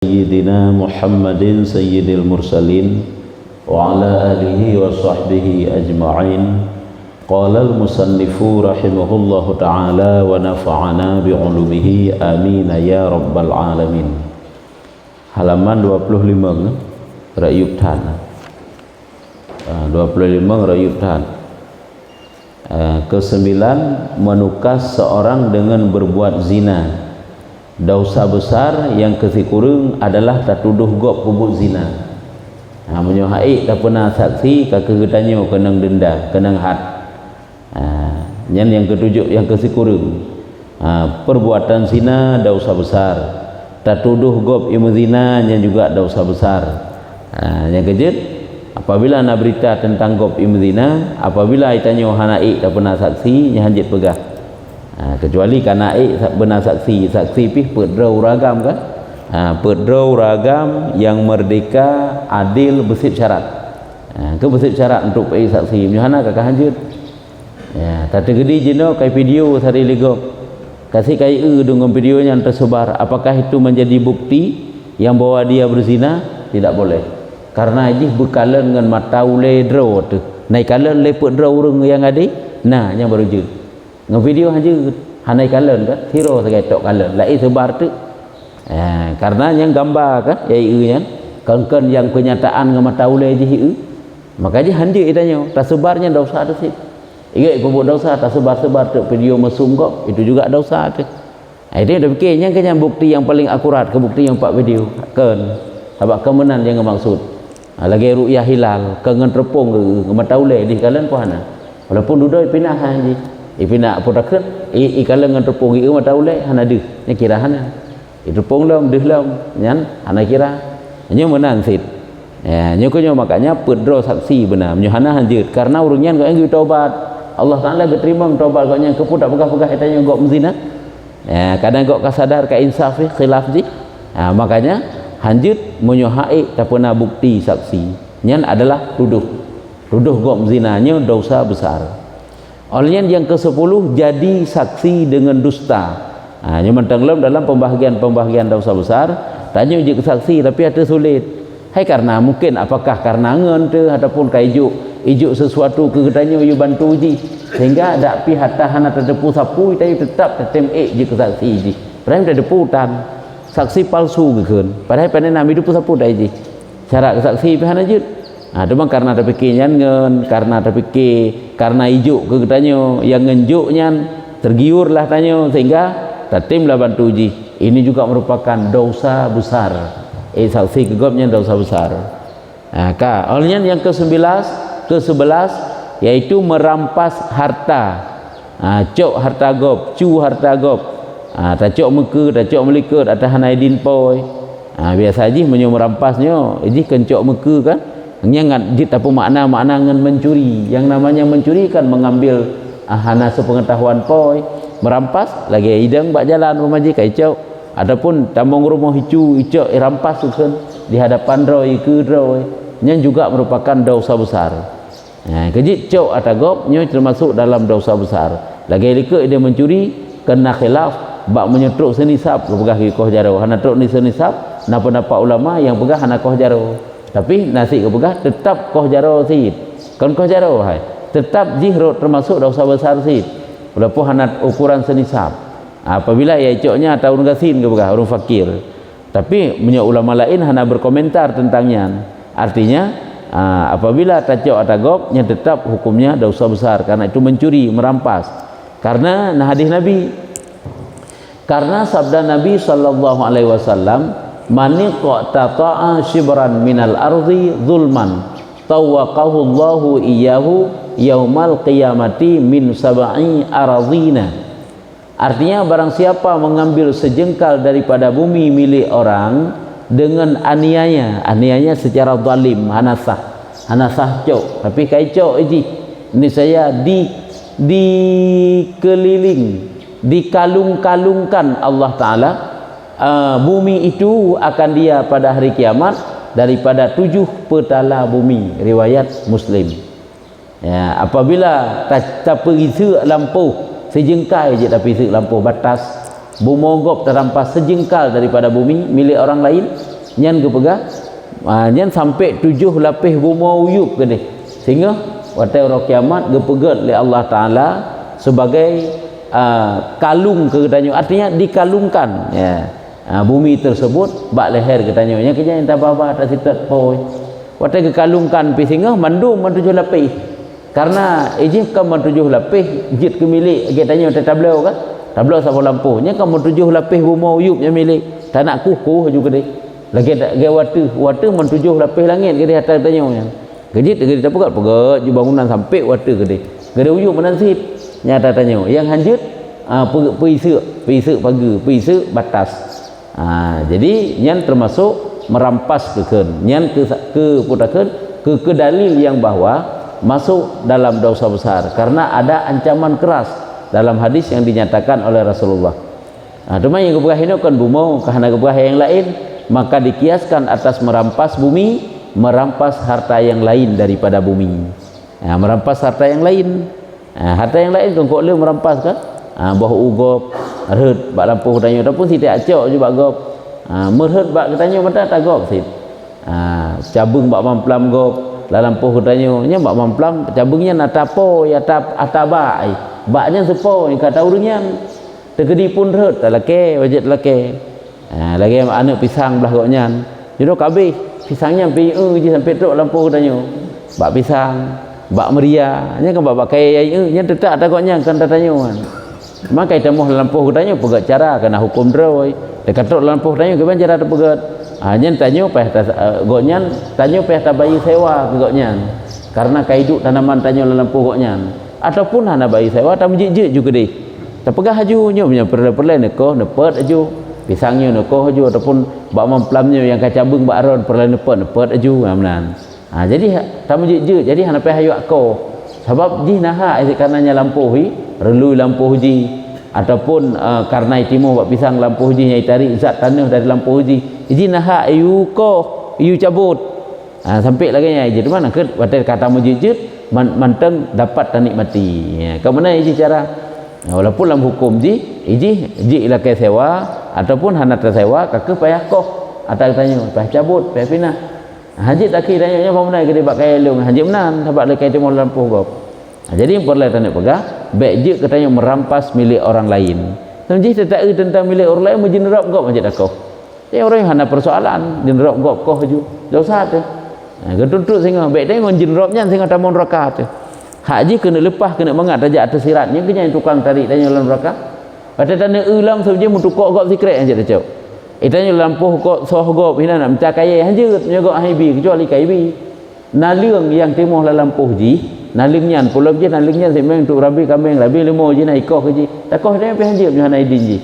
Sayyidina Muhammadin Sayyidil Mursalin wa ala alihi wa sahbihi ajma'in. Qala al-musannifu rahimahullahu ta'ala wa nafa'ana bi'ulumihi amin ya rabbal alamin. Halaman 25 Rayub Than 25 Rayub Than. Kesembilan, menukas seorang dengan berbuat zina. Dosa besar yang kesikurung adalah tatuduh gop kubuk zina. Menyohai tak pernah saksi kakek tanya kenang denda, kenang had. Yang ketujuh yang kesikurung. Perbuatan zina dosa besar. Tatuduh gop ilmu zina yang juga dosa besar. Yang kejut, apabila nak berita tentang gop ilmu zina, apabila ditanya hanai tak pernah saksi, yang hanjit pegah. Kecuali karena benar saksi pih perdrau ragam kan, perdrau ragam yang merdeka, adil, bersih syarat. Ke bersih syarat untuk pergi saksi menyana kakak hanjut. Tak tergedi jino kai video sari legop kasih kai dengan videonya yang tersebar. Apakah itu menjadi bukti yang bahwa dia berzina? Tidak boleh, karena ini bekalan dengan mata ule draw tu naik kalan leput draw orang yang ada nah yang baru je ngvideo video aja hanai kalen kan hero segai tok kalen lai sebar tu. Karena yang gambar kan yai kan kan yang kenyataan ngama taule ji makanya handi itanya tak sebarnya dosa tu sih ingat kubuk dosa tak sebar-sebar tu video mesum kok itu juga dosa tu. Itu dah fikirnya kan yang bukti yang paling akurat ke bukti yang 4 video kan sebab kemenan yang maksud lagi ru'yah hilal kengen terpung ngama taule di kalen puana walaupun duduk pindah haji ipina putakun ikala ngan tepung ieu mata ulai hana deuh nya kira hana itepung lom deuh lom nyan hana kira nya menan sit nya kunyo makanya pedro saksi benar nya hana hanjeut karena urunyan kau yang taubat Allah Taala terima taubat kau nya kepu tak pegah-pegah etanya gok mezina kadang gok kasadar ka insaf khilaf ji makanya hanjeut munyo haik tak pernah bukti saksi nyan adalah tuduh gok mezinanya dosa besar. Olehnya yang ke-10 jadi saksi dengan dusta. Yang dalam pembahagian dosa besar tanya uji saksi tapi ada sulit. Hai karena mungkin apakah karena ngen tu ataupun ijuk sesuatu ke tanya you bantu uji sehingga ada pihak tahan atau depu sapu tapi tetap tetem je ke saksi ji. Padahal ada deputan saksi palsu ke kan. Padahal pada nak depu sapu dah ji. Cara saksi pihak aja. Cuma karena ada fikirnya ngen, karena ada fikir, karena ijuk ke tanya yang ngenjuknya tergiurlah tanya sehingga tatimlah bantu uji. Ini juga merupakan dosa besar. Saksi kegopnya dosa besar. Olehnya yang ke-11 yaitu merampas harta. Cok harta gop, cu harta gop. Tak cok muka, tak cok melikur atau hanaidin poi. Biasa aja menyumerampasnya, ini kencok muka kan. Yang apa makna ngan mencuri. Yang namanya mencuri kan mengambil hana sepengetahuan poi, merampas lagi hidang bak jalan rumah ji kacau. Adapun tambang rumah hijau rampas kan di hadapan roy ke roy yang juga merupakan dosa besar. Kejit cok atagop nya termasuk dalam dosa besar. Lagi lika dia mencuri kena khilaf bak menyetruk senisab pegah koh jaro hana truk ni senisab napa ulama yang pegah hana koh jaro. Tapi nasi kepegah tetap koh jaro sid. Kan koh jaro hai. Tetap jihrut termasuk dosa besar sid. Walaupun hanat ukuran senisab. Apabila ya icoknya atau orang gasin kepegah orang fakir. Tapi punya ulama lain hana berkomentar tentangnya. Artinya apabila tacok atagop yang tetap hukumnya dosa besar karena itu mencuri, merampas. Karena hadis Nabi. Karena sabda Nabi sallallahu alaihi wasallam mani qata'a shibran minal ardi zulman tawaqahu Allahu iyyahu yaumal qiyamati min sab'i aradina. Artinya barang siapa mengambil sejengkal daripada bumi milik orang dengan aniaya secara zalim, hanasah cok tapi kai cok ini saya dikeliling dikalung-kalungkan Allah Taala. Bumi itu akan dia pada hari kiamat daripada 7 petala bumi, riwayat Muslim. Apabila tak pergi lampu sejengkal je tapi lampu batas bumogop terampas sejengkal daripada bumi milik orang lain nyan ke pegah nyan sampai 7 lapis buma uyup ke deh, sehingga waktu orang kiamat ke pegat oleh Allah Taala sebagai kalung ke katanya, artinya dikalungkan ya. Bumi tersebut bak leher katanya nya kenya yang tabah tak sitat poi waktu kekalungkan pi sehingga mandum 7 lapis, karena ijih kan 7 lapis jit ke milik katanya tablau kan, tablau sama lampunya kan 7 lapis buma uyup yang milik tak nak kukuh juga deh lagi tak ge watu 7 lapis langit ke dia atas katanya nya gejit gejit tak pegat ju bangunan sampai watu ke deh gede uyup menansit nyata tanya yang hanjut pisuk pagi batas. Jadi nyan termasuk merampas keken nyan ke putakeun ke dalil yang bahwa masuk dalam dosa besar karena ada ancaman keras dalam hadis yang dinyatakan oleh Rasulullah. Cuma yang kebegah ini kan bumau karena kebegah yang lain maka dikiaskan atas merampas bumi, merampas harta yang lain daripada bumi. Merampas harta yang lain, harta yang lain kan kok merampas kan bahu ugop reut bak lampu tanya ataupun tidak acok juga gop merhet bak katanya mata tak gop sit cabung bak mamplam gop la lampu katanya nya bak mamplam cabungnya natapo ya ataba baknya sepo kata urangnya tegedi pun reut lake wajib lake lagi anak pisang belah goknya jodoh kabeh pisangnya pi je sampai tok lampu katanya bak pisang bak meria nya kan bak kai nya tetap tak goknya kan tatanya maka kita mau lampuh katanya pegat cara kena hukum droi dekat tok lampuh katanya ke cara pegat nyen tanya peh goknya tanya peh bayi sewa ke goknya karena kaiduk tanaman tanya lampuh goknya ataupun hana bayi sewa tam jijik juga deh terpegah aju nya punya perle nekoh nepet aju pisangnya nekoh aju ataupun bak mamplamnya yang kacabung bak aron perle nepet aju amnan jadi tam jijik jadi hana peh hayu ako sebab ji naha karenanya lampuhi relui lampu uji ataupun karena itimu buat pisang lampu uji nyai tarik zat tanah dari lampu uji izin nah iu ko iu cabut sampai lagi nya izin mana ke batal kata mujijit manteng dapat tanikmati ya ke mana izin cara walaupun dalam hukum ji ialah ke sewa ataupun hana tersewa kakek payah koh atau tanya payah cabut payah pindah haji tak kira nya pamana gede bak kaya leung haji menan sebab le kaya timur lampu gop. Jadi yang perlu tanya pegah baik je katanya merampas milik orang lain. Tapi tak tentang milik orang lain mesti nerap gop macam dak kau. Ya orang yang hana persoalan nerap gop kau ju. Dosa tu. Getuntut sehingga baik dia ngon jinropnya sehingga tamun rakaat tu. Haji kena lepas kena mangat darjat atas siratnya kena tukang tarik tanya dalam rakaat. Pada tanda ulang saja mutukok gop sikret aja dah cau. Itanya lampuh kok soh gop hina nak minta kaya hanjut nyogok haibi kecuali kaibi. Naliung yang timuh la lampuh ji, naling nyan pulau je naling nyan semeng untuk rabi kambing rabi lemo je nak ikoh ke ji. Takoh dia pe hanjut nyo hanai din ji.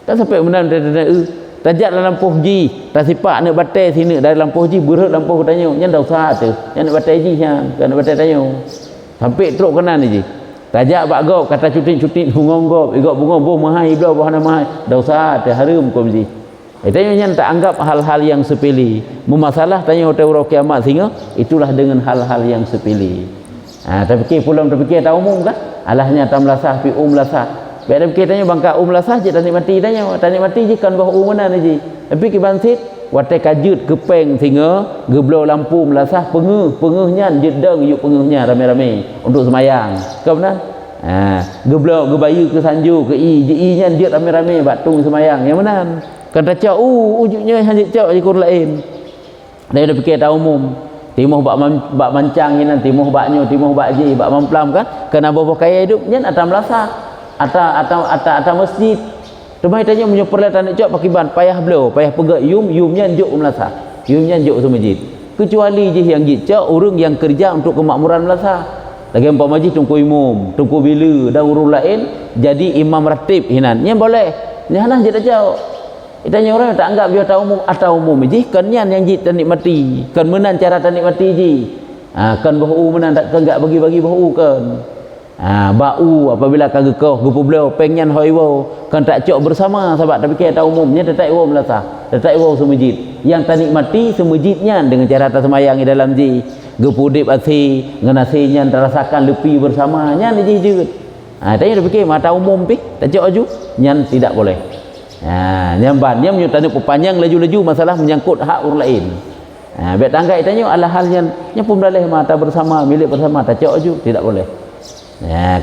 Tak sampai menan tajat la lampuh ji, tak sipak nak batai sini dari lampuh ji berhut lampuh tanya nyan dah usaha tu. Nyan nak batai ji nyan, kan nak batai tanya. Sampai teruk kena ni ji. Tajak bak gop kata cuti bungong gop, igop bungong boh mahai belau boh hana mahai. Dah usaha tu harum kom ji. Tanya yang tak anggap hal-hal yang sepele. Memasalah tanya hotel kiamat sehingga itulah dengan hal-hal yang sepele. Tapi pulang terfikir tak umum kan? Alahnya tam lasah pi lasah. Biar fikir tanya bangka lasah je tanya mati tanya mati je kan bah mana ni je. Tapi ki bansit watai kajut kepeng sehingga geblau lampu melasah pengeuhnya jedeng yuk pengeuhnya rame-rame untuk semayang. Kau benar? Geblau gebayu ke sanju ke i nya dia rame-rame batung semayang. Yang mana? Kan tak ujungnya hanya cak je kurang lain. Dia dah fikir tak umum. Timuh bak mancang ni timuh baknyo, timuh bak ji, bak mamplam kan. Kena bawa kaya hidup nyen atam lasah. Ata masjid. Tumai tanya punya perlatan cak pakiban payah belo, payah pegak yumnya njuk melasah. Yumnya njuk ke masjid. Kecuali je yang cak urang yang kerja untuk kemakmuran melasah. Lagi empat masjid tungku imam, tungku bila dan urang lain jadi imam ratib hinan. Nyen boleh. Nyen je tak cak. Itanya orang tak anggap dia atau umum ji kan yang ji tanikmati kan menan cara tanikmati ji kan bahu menan tak enggak bagi-bagi bahu kan bau apabila kagak kau gupu beliau pengen hoiwo kan tak cok bersama sahabat tapi kita umumnya tak iwo melasah tak iwo semajid yang tanikmati semajidnya dengan cara tak semayang di dalam ji gupu dip asi ngenasinya terasakan lepi bersamanya ni ji jut tanya dia fikir mata umum pi tak cok aju nyan tidak boleh. Nyamban dia menyutanya panjang laju-laju masalah menyangkut hak orang lain. Biar tangga itanya adalah hal yang pun boleh mata bersama, milik bersama, tak cok ju, tidak boleh.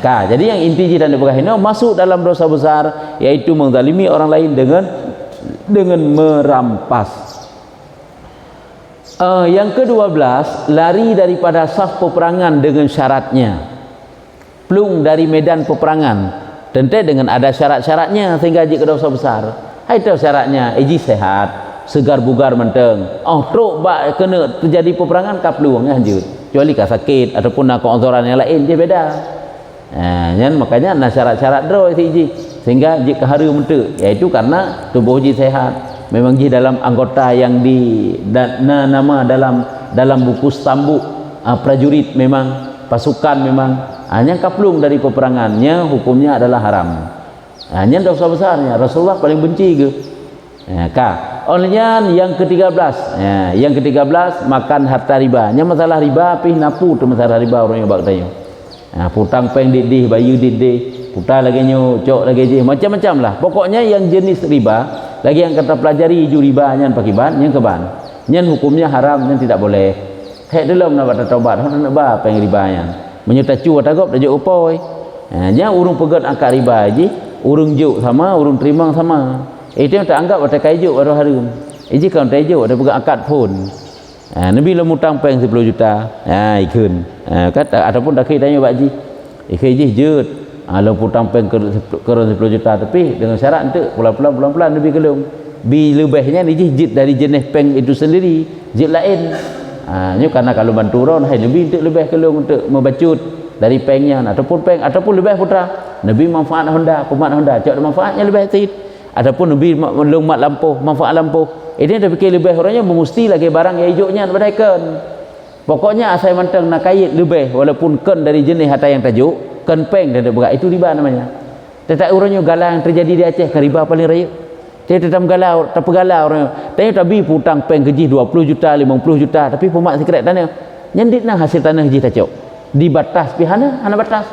Jadi yang inti dan dibegahina masuk dalam dosa besar, yaitu menzalimi orang lain dengan merampas. Yang ke-12, lari daripada saf peperangan dengan syaratnya. Plung dari medan peperangan, tentu dengan ada syarat-syaratnya sehingga jika dosa besar. Itu syaratnya, iji sehat, segar bugar menteng. Truk bak kena terjadi peperangan kap peluang lanjut. Kecuali kah sakit ataupun nak keonzoran yang lain dia beda. Makanya ada syarat-syarat draw iji sehingga jika hari mentek, iaitu karena tubuh ji sehat. Memang ji dalam anggota yang nama dalam buku stambuk prajurit memang pasukan memang hanya kaplung dari peperangannya hukumnya adalah haram. Hanya dosa besarnya Rasulullah paling benci ke. Olehnya yang ke-13, yang ke-13 makan harta riba. Nya masalah riba pih napu tu masalah riba orang yang bak tanya. Putang peng didih, bayu didih, putar lagi nyo, cok lagi je, macam-macam lah. Pokoknya yang jenis riba, lagi yang kata pelajari ju riba nyan pakiban, yang keban. Nyan hukumnya haram, nyan tidak boleh. Hek dalam nak buat taubat, nak ba peng riba nyan. Menyuta cu tagap dah juk upoi. Nya urung pegat akad riba je, urung juk sama, urung terima sama. Itu yang tak anggap ada kaijuk baru harum. Iji kalau tak juk ada pegat akad pun. Nabi lah mutang peng 10 juta. Ikun. Kata ataupun dak tanya pak ji. Ikhai ji jut. Kalau putang peng ke 10 juta tapi dengan syarat ente pelan-pelan Nabi kelung. Bi lebihnya ni ji jit dari jenis peng itu sendiri, jit lain. Ni karena kalau banturon hai Nabi untuk lebih kelung untuk membacut dari pengnya ataupun lebih putra. Nabi manfaat Honda, pemat Honda, cak manfaatnya lebih sikit. Ataupun Nabi melungmat lampu, manfaat lampu. Ini dah fikir lebih orangnya mesti lagi barang yang hijaunya berdaikan. Pokoknya asal manteng nak kait lebih walaupun ken dari jenis harta yang tajuk, ken peng dan berat itu riba namanya. Tetapi orangnya galah yang terjadi di Aceh ke riba paling raya. Dia tetap galau, tak galau orangnya. Tapi tabi putang peng gaji 20 juta, 50 juta, tapi pemak sekret tanah. Nyendit nah hasil tanah ji tajuk. Di batas pihana, hana batas.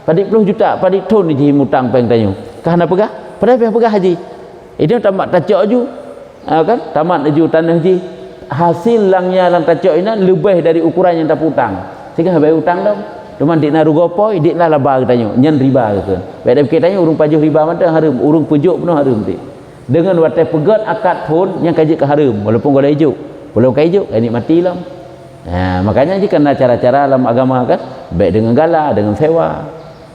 Padik 10 juta, padik ton ji mutang peng tanyo. Kahana pegah? Padahal pihak pegah haji. Itu tamat tajuk ju. Kan tamat ju tanah ji hasil langnya lang tacok ini lebih dari ukuran yang tak putang sehingga bayar hutang dah cuma dik nak rugopoi dik lah laba katanya nyen riba ke baik dah berkaitannya urung pajuh riba mana harum urung pujuk pun harum dik dengan watai pegat akad pun yang kaji ke harum walaupun gala hijau belum kaji ini mati lah. Makanya jika ada cara-cara dalam agama kan baik dengan gala dengan sewa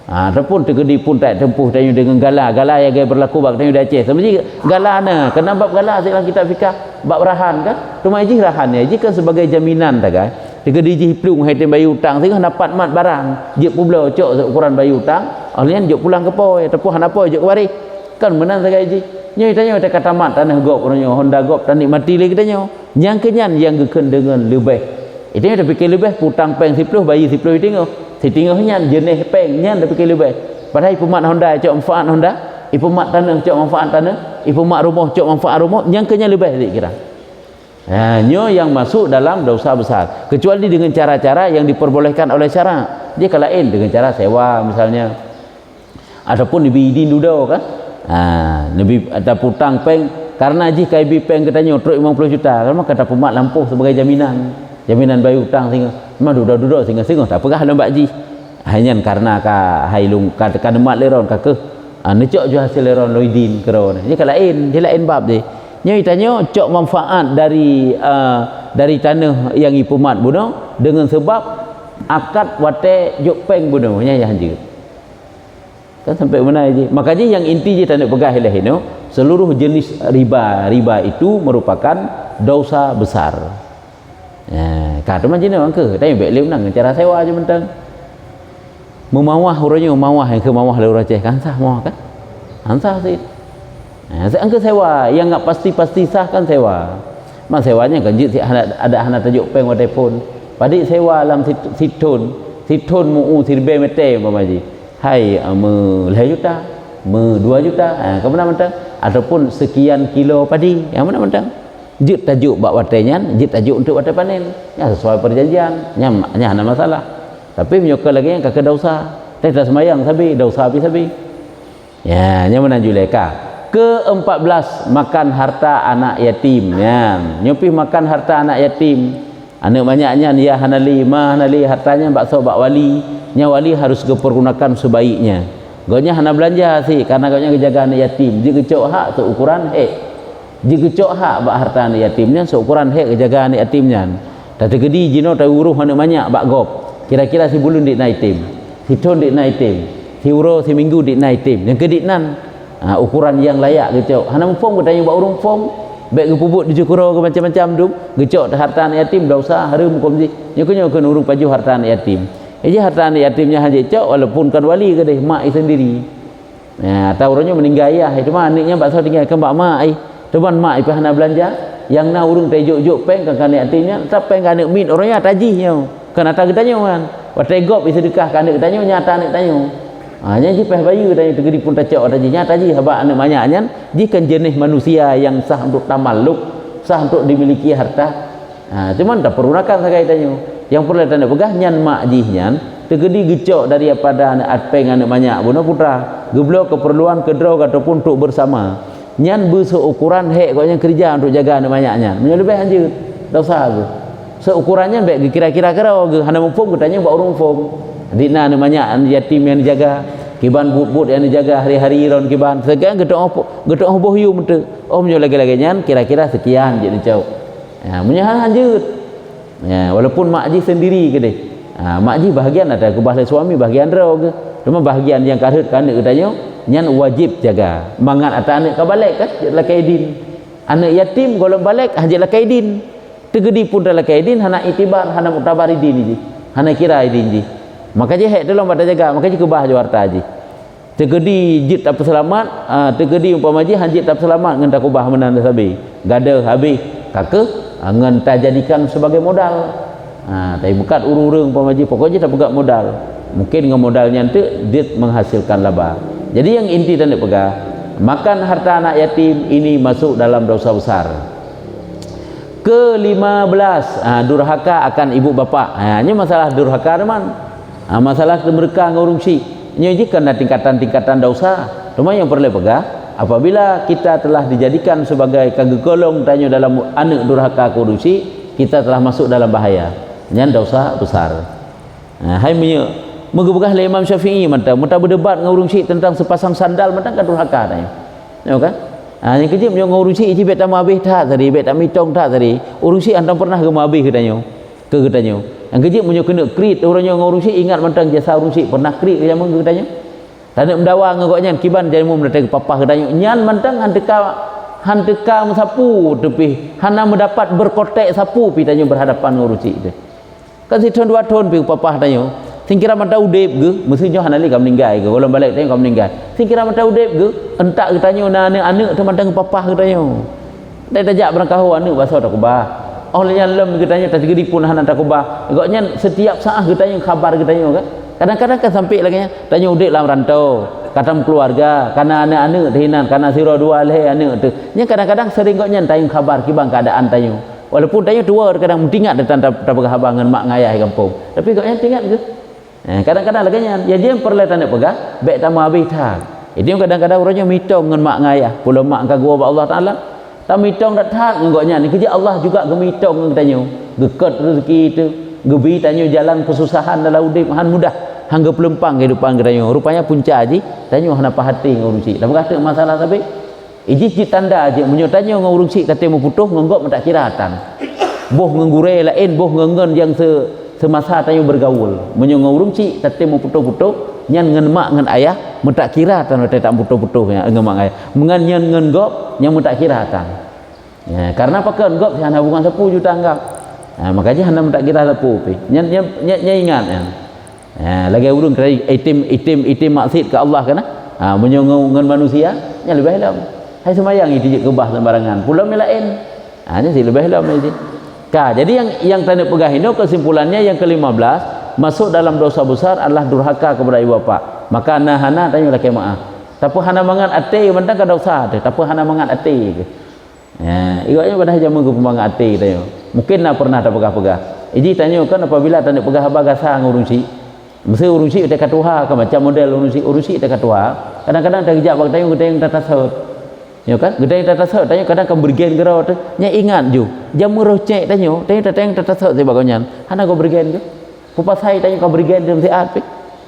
ataupun tergedi pun tak tempuh tanya dengan gala yang gaya berlaku bak tanya dah Aceh sama ji gala na kena bab gala dalam kitab fikah bab rahan kan cuma ji rahan ya ji kan sebagai jaminan tak kan tergedi ji plung hai tem bayu hutang sehingga dapat mat barang je pula cok ukuran bayu hutang alien jok pulang ke poi ataupun hana poi jok waris kan menang sagai ji nya tanya tak kata mat tanah gop orangnya Honda gop tanik mati lagi tanya yang kenyan yang geken dengan lebih itu yang dah fikir lebih putang peng 10 bayi 10 tengok setingahnya jenis peng nya dah fikir lebih padahal ipumat Honda cok manfaat Honda ipumat tanah cok manfaat tanah ipumat rumah cok manfaat rumah yang kenya lebih kira nyo yang masuk dalam dosa besar kecuali dengan cara-cara yang diperbolehkan oleh syarak dia kalau lain dengan cara sewa misalnya ataupun dibidin duduk kan lebih ada putang peng karena jika ibi peng katanya truk 50 juta kan kata pemat lampu sebagai jaminan bayu hutang sehingga memang duduk sehingga tak pegah lembak ji hanya karena ka hailung kata mat leron ka ke necok je hasil leron loidin keron ni kalau dia lain bab dia nya tanya cok manfaat dari tanah yang ipumat buno dengan sebab akad wate juk peng buno nya hanje kan sampai mana je makanya yang inti je tak nak pegah lah ini seluruh jenis riba itu merupakan dosa besar. Kata macam mana ke? Tapi baik leu nang cara sewa je mentang. Memawah orangnya memawah yang ke mawah leu Aceh kan sah mawah kan? Sah sih. Saya angka sewa yang enggak pasti sah kan sewa. Mak sewanya kan jit ada hana tajuk peng wa telefon. Padik sewa dalam siton mu sirbe mete mamaji. Hai me 2 juta, me 2 juta. Ke mana mentang? Ataupun sekian kilo padi. Yang mana mentang? Jit tajuk bak watenya, jit tajuk untuk watai panen. Ya sesuai perjanjian, nya ada masalah. Tapi menyokol lagi yang kakek dosa. Tapi dah semayang sabi, dosa habis sabi. Ya, nya mana juleka. Ke-14, makan harta anak yatim. Ya, nyupih makan harta anak yatim. Anak banyaknya dia hanali hartanya bakso bak wali. Nya wali harus dipergunakan sebaiknya. Gonya hana belanja sih karena gonya kejaga anak yatim. Jika cok hak seukuran jika cok hak bak harta anak yatimnya seukuran kejaga anak yatimnya. Tadi gedi jino tahu uruh anak banyak bak gop. Kira-kira si bulun dik naitim. Si ton dik naitim. Si uro si minggu dik naitim. Yang kedik nan ukuran yang layak gecok. Hana mufong bertanya buat urung fong. Baik kepubut di cukuro ke macam-macam tu. Gecok harta anak yatim dah usah harum komji. Nyokonyo kan urung paju harta anak yatim. Harta anak yatimnya hanya cok walaupun kan wali ke deh mak sendiri. Tahu orangnya meninggal ayah itu mah anaknya bakso tinggal ke mak ai. Teman mak ipa hana belanja yang na urung tejuk-juk peng kan anak yatimnya tak peng anak min orangnya tajihnya. Kan ata kitanya kan. Wategop sedekah kan anak kitanya nyata anak tanya. Nya ji peh bayu tanya tegedi pun tacok tadi nyata ji haba anak banyaknya jikan jenis manusia yang sah untuk tamalluk, sah untuk dimiliki harta. Cuman tak pergunakan sakai tanya. Yang perlu tanda pegah nyan mak ji nyan tegedi gecok daripada anak atpeng anak banyak bunuh putra. Geblo keperluan kedrau ataupun untuk bersama. Nyan berseukuran koknya kerja untuk jaga anak banyaknya. Menyo lebih anjir. Tak usah tu. Seukurannya baik kira-kira kerau ge hana mufong katanya buat urung fong. Dina banyak yatim yang dijaga, kiban but-but yang dijaga hari-hari ron kiban. Sekarang gedok oboh yu mete. Menyo lagi-lagi nyan kira-kira sekian je dicau. Menyo lanjut. Walaupun mak ji sendiri ke deh. Mak ji bahagian ada ke bahasa suami bahagian rau ke. Cuma bahagian yang karut kan katanya nyan wajib jaga. Mangat atas anak ka balik kan jelah kaidin. Anak yatim kalau balik hajalah kaidin. Tegedi pun dalam kaidin hana itibar hana mutabar idin ji. Hana kira idin ji. Makanya hek dalam pada jaga, makanya kebah jo harta ji. Tegedi jit tak selamat, tegedi umpama ji hanjit tak selamat ngan tak kubah menan sabi. Gada habis kake ngan tak jadikan sebagai modal. Tapi bukan urung-urung umpama ji pokoknya tak pegang modal. Mungkin dengan modalnya tu dia menghasilkan laba. Jadi yang inti dan dia pegang makan harta anak yatim ini masuk dalam dosa besar. Ke-15 durhaka akan ibu bapa. Ini masalah durhaka teman. Masalah mereka ngurung si nyojikan tingkatan-tingkatan dosa. Cuma yang perlu pegang apabila kita telah dijadikan sebagai kagegolong tanya dalam anak durhaka kurusi, kita telah masuk dalam bahaya. Nyan dosa besar. Hai megah Imam Syafi'i mata berdebat ngurung si tentang sepasang sandal mata kan durhaka tanya. Tahu kan? Yang kecil yang ngurung si ici bet habis tak tadi, bet mitong tak tadi. Urung si antam pernah ke habis katanya. Ke katanya. Yang kecil punya kena krit orangnya ngurusi ingat mentang jasa urusi pernah krit ke zaman katanya. Tanda mendawa ngagoknya kiban jadi mu mendatang ke papa katanya. Nyan mentang hanteka sapu tepi hana mendapat berkotek sapu pitanya berhadapan ngurusi itu. Kan si ton 2 ton pi papa katanya. Singkira mata udep ge mestinya hanali kam meninggal ke kalau balik tanya kam meninggal. Singkira mata udep ge entak katanya anak tu mentang ke papa katanya. Dah tajak berangkau anak bahasa tak kubah. Olehnya lem katanya tak gedi pun hana takubah. Agaknya setiap saat katanya khabar katanya kan. Kadang-kadang kan sampai lagi tanya udik dalam rantau, katam keluarga, karena anak-anak dihinan, karena siro dua leh anak tu. Nya kadang-kadang sering gaknya tanya khabar kibang keadaan tanya. Walaupun tanya tua kadang tingat datang tak berkhabar dengan mak ngayah di kampung. Tapi gaknya tingat ke. Kadang-kadang lagi ya dia perlu tanda pegah, baik tamu habis tak. Itu kadang-kadang orangnya mitong dengan mak ngayah, pula mak kagua Allah Taala. Tamitong dak tak ngogoknya ni kerja Allah juga gemitong tanya gekat rezeki itu gebi tanya jalan kesusahan dalam udip han mudah hangga pelempang kehidupan katanya rupanya punca aji tanya hana pahati ngurusi dah berkata masalah tapi iji tanda aje menyotanya ngurusi kata mau putuh ngonggok tak kiratan boh ngengure lain boh ngengen yang semasa tanya bergaul menyongurusi kata mau putuh-putuh nyan ngen mak ngen ayah mentak kira tan tak putuh-putuh ya ngen mak ayah mengan nyan ngen gop yang mentak kira tan ya karena apa kan gop hana hubungan 10 juta anggap makanya hana mentak kira 10 nyan ingat ya lagi urung kira itim maksud ke Allah kana menyongo ngen manusia nya lebih dalam hai semayang itu je kebah sembarangan pula melain nya si lebih dalam ini jadi yang tanda pegah ini kesimpulannya yang ke-15 masuk dalam dosa besar adalah durhaka kepada ibu bapa. Maka hana tanya laki maaf. Tapi hana mangan ate mentang ka dosa tu. Tapi hana mangan ate ke. Ya, igaknya pada jamu ke pemang ate tanya. Mungkin nak pernah tak pegah-pegah. Iji tanya kan apabila tanda pegah bagasa ngurusi. Mesti urusi dekat Tuhan ke macam model urusi dekat Tuhan. Kadang-kadang tak kejap tanya tak tasawuf. ya kan gedai tata sok tanya kadang kan bergen gerau tu nya ingat ju jamu roh cek tanya tanya tata sok ti bagonyan hana ko bergen ke pupasai tanya ko bergen dem ti at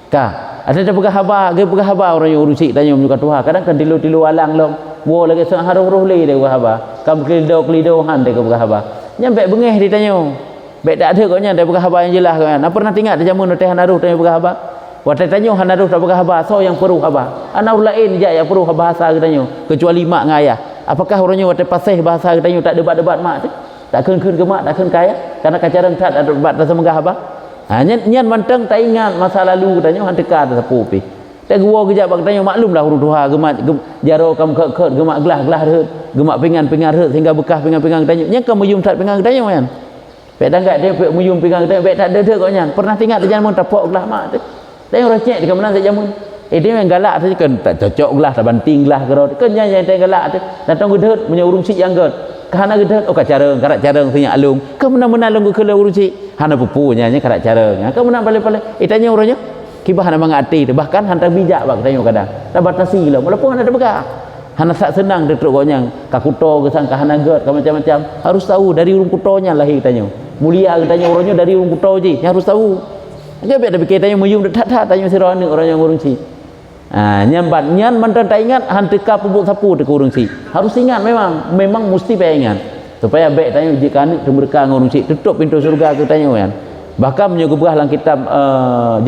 ka ada pegah haba ge pegah haba orang yang urusi tanya muka tuha kadang kan tilu alang long wo lagi sang haruh roh le de haba kam klido han de ko pegah haba nyampe bengeh ditanya baik tak ada koknya dia pegah haba yang jelas kan apa pernah tinggal dia jamu teh hanaruh tanya pegah haba waktu tanya hanaruh tak pegah haba so yang perlu haba anaruh lain je yang perlu bahasa tanya kecuali mak ngayah apakah orangnya waktu pasih bahasa tanya tak debat mak tu tak keun ke mak tak keun kaya karena kacaran tak ada debat rasa megah haba nyan manteng tak ingat masa lalu tanya han teka ada sepuh pi tak gua kejap bak tanya maklumlah huruf duha gemak jaro kam ke gemak gelah heuh gemak pingan heuh sehingga bekas pingan tanya nya kam muyum tak pingan tanya kan pek dangkat dia pek muyum pingan tanya pek tak ada koknya pernah tinggal terjamun tapok gelah mak tu tanya orang cek dekat mana tak jamun dia memang galak saja kan tak cocok gelah tak banting gelah gerau kan nya yang galak tu datang gedut punya urung sik yang ged kana gedut oh kacareng karak careng punya alung ke mana alung ke urung sik hana pupunya nya karak careng ke mana balik tanya orangnya kibah hana mangati tu bahkan hantar bijak bak tanya kadang tak batasi lah walaupun hana ada begah hana tak senang dia teruk gonyang ka kuto ke sangka hana ged ka macam-macam harus tahu dari urung kutonya lahir tanya mulia tanya orangnya dari urung kuto je harus tahu aja biar ada fikir tanya muyum tak tanya sirone orang yang urung si nyambat nyan mantan tak ingat hanteka pupuk sapu dekat urung si harus ingat memang mesti payah ingat supaya baik tanya jika ni mereka ngurung si tutup pintu surga ke tanya kan bahkan menyebutlah dalam kitab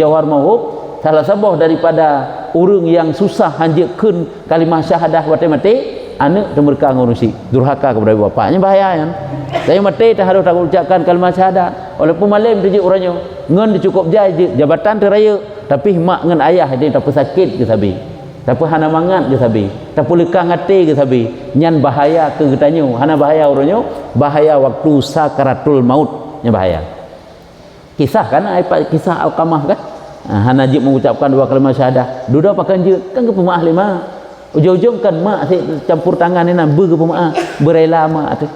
Jawhar Mauhub salah sabah daripada urung yang susah hanjekeun kalimah syahadah mati anak mereka ngurung si durhaka kepada bapaknya bahaya kan saya mati tak harus tak ucapkan kalimah syahadat walaupun malam tu je orangnya ngan dicukup jabatan teraya tapi mak ngan ayah dia tak sakit ke sabi tak hana mangat ke sabi tak lekang hati ke sabi nyan bahaya ke katanya hana bahaya orangnya bahaya waktu sakaratul maut nya bahaya kisah kan kisah Alqamah kan hana jib mengucapkan dua kalimah syahadah duda pakai je kan ke pemaah lima ujung-ujung kan mak campur tangan ni nak ke pemaah berela mak tu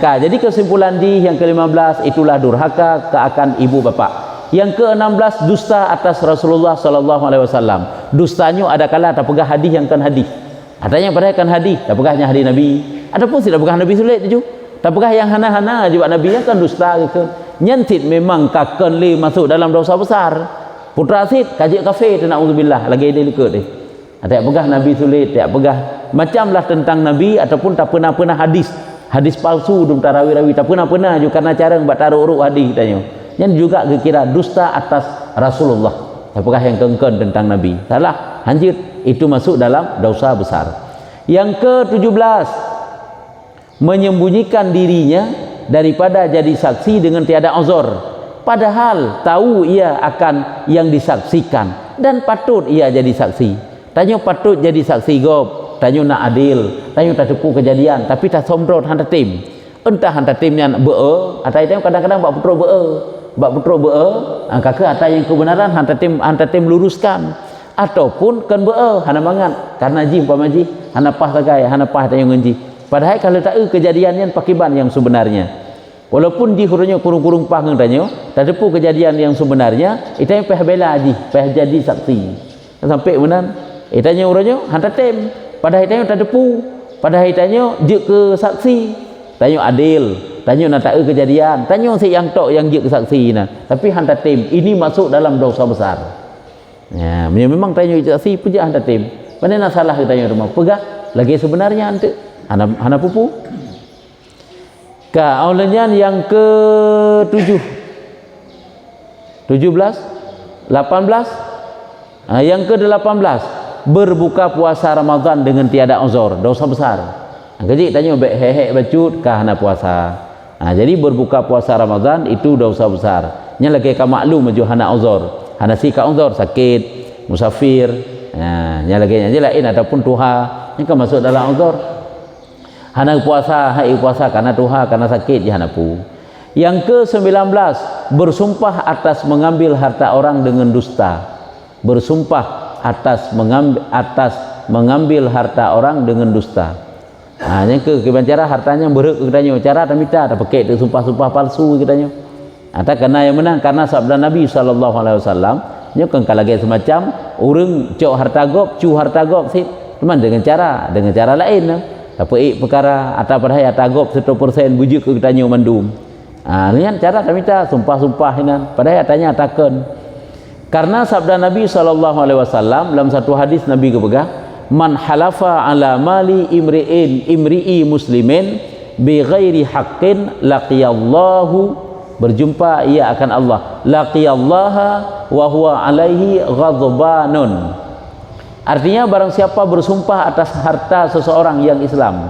jadi kesimpulan di yang ke-15 itulah durhaka ke akan ibu bapa. Yang ke-16 dusta atas Rasulullah sallallahu alaihi wasallam. Dustanya ada kala tak pegah hadis yang kan hadis. Adanya pada kan hadis, tak pegahnya hadis Nabi. Adapun tidak pegah Nabi sulit tu. Tak pegah yang hana-hana juga Nabi yang kan dusta ke. Nyentit memang kaken li masuk dalam dosa besar. Putra asid kajik kafir tu naudzubillah lagi dia likut dia. Tak pegah Nabi sulit, tak pegah macamlah tentang Nabi ataupun tak pernah hadis palsu dum tarawih-rawi tak pernah juga karena cara buat taruh-uruk hadis tanya yang juga kira dusta atas Rasulullah apakah yang kengken tentang Nabi salah hanjir itu masuk dalam dosa besar. Yang ke-17 menyembunyikan dirinya daripada jadi saksi dengan tiada uzur padahal tahu ia akan yang disaksikan dan patut ia jadi saksi tanya patut jadi saksi gob tanya nak adil, tanya tak tepu kejadian, tapi tak sombrot hantar tim. Entah hantar timnya bee, atau itu kadang-kadang bak putro bee, kakak atau yang kebenaran hantar tim luruskan, ataupun kan bee, hana mangat, karena jim pamaji, hana pah tagai, hana pah tanya ngenji. Padahal kalau tak kejadian yang pakiban yang sebenarnya, walaupun di hurufnya kurung-kurung pah tanya, tak tepu kejadian yang sebenarnya, itu yang peh bela aji, peh jadi saksi. Sampai benar, itanya urangnya hantar tim. Pada hitanya tak depu, pada hitanya dia ke saksi, tanya adil, tanya nak tak kejadian, tanya si yang tok yang dia ke saksi nah. Tapi hantar tim ini masuk dalam dosa besar. Ya, memang tanya saksi puja hantar tim. Mana nak salah tanya rumah pegah lagi sebenarnya ante hana pupu. Ka aulannya yang ke-7 17 18 yang ke-18 berbuka puasa Ramadan dengan tiada uzur dosa besar. Jadi tanya baik hehe bacut kah hana puasa. Jadi berbuka puasa Ramadan itu dosa besar. Nya lagi ka maklum maju hana uzur. Hana sika uzur sakit, musafir. Nya lagi nya lain ataupun tuha nya ka masuk dalam uzur. Hana puasa, hai puasa karena tuha karena sakit je hana pu. Yang ke-19 bersumpah atas mengambil harta orang dengan dusta. Bersumpah atas mengambil harta orang dengan dusta. Yang ke cara hartanya beruk katanya cara tak minta tak pakai tu sumpah-sumpah palsu katanya. Tak kena yang menang karena sabda Nabi sallallahu alaihi wasallam nya kan lagi semacam urang cok harta gop, cu harta gop sit Cuman dengan cara lain lah. Apa perkara atau padahal atagop 100% bujuk ke tanya mandum. Lihat cara kami ta sumpah-sumpah inan padahal tanya atakan. Karena sabda Nabi SAW dalam satu hadis Nabi kepegah, man halafa ala mali imri'i muslimin bi ghairi haqqin laqiyallahu, berjumpa ia akan Allah, laqiyallaha wa huwa alaihi ghadbanun. Artinya barang siapa bersumpah atas harta seseorang yang Islam,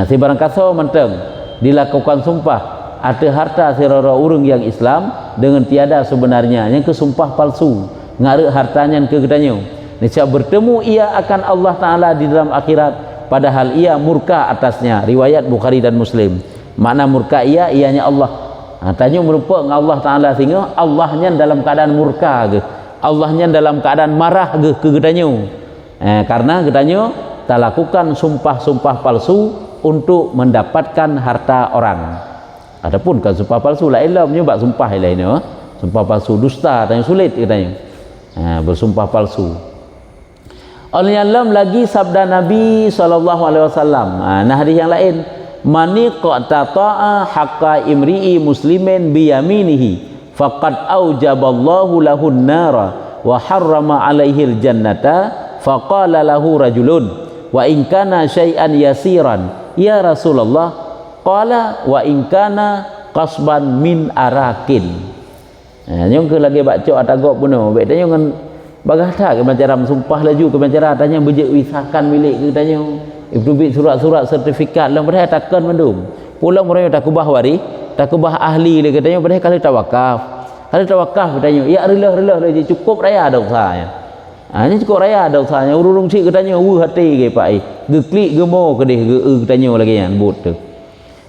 si barang kaso menteng dilakukan sumpah ada harta sirara urang yang Islam dengan tiada sebenarnya, yang kesumpah palsu ngarek hartanya ke gedanyo, niscaya bertemu ia akan Allah Ta'ala di dalam akhirat padahal ia murka atasnya. Riwayat Bukhari dan Muslim. Makna murka ianya Allah. Tanya merupa Allah Ta'ala sehingga Allahnya dalam keadaan murka ke, Allahnya dalam keadaan marah ke gedanyo. Karena gedanyo tak lakukan sumpah-sumpah palsu untuk mendapatkan harta orang. Adapun kan sumpah palsu lain lah, menyebab sumpah lain ni, sumpah palsu dusta tanya sulit katanya. Bersumpah palsu. Oleh alam lagi sabda Nabi SAW. Nah hadis yang lain, mani qata'a haqqa imri'i muslimin biyaminihi faqad aujaballahu lahun nara wa harrama alaihil jannata faqala lahu rajulun wa in kana syai'an yasiran ya Rasulullah, qala wa in kana qasban min arakin. Nyong ke lagi baca atagop puno betanya ngan bagata ke macam sumpah laju ke macam tanya bejek wisakan milik ke tanya ibnu surat-surat sertifikat lang pada takkan mandum pulang orang tak kubah wari tak kubah ahli dia katanya pada kali tawakaf katanya ya relah cukup raya ada usahanya. Ini cukup raya ada usahanya urung cik katanya hati ke pak geklik gemo ke deh katanya lagi yang but tu,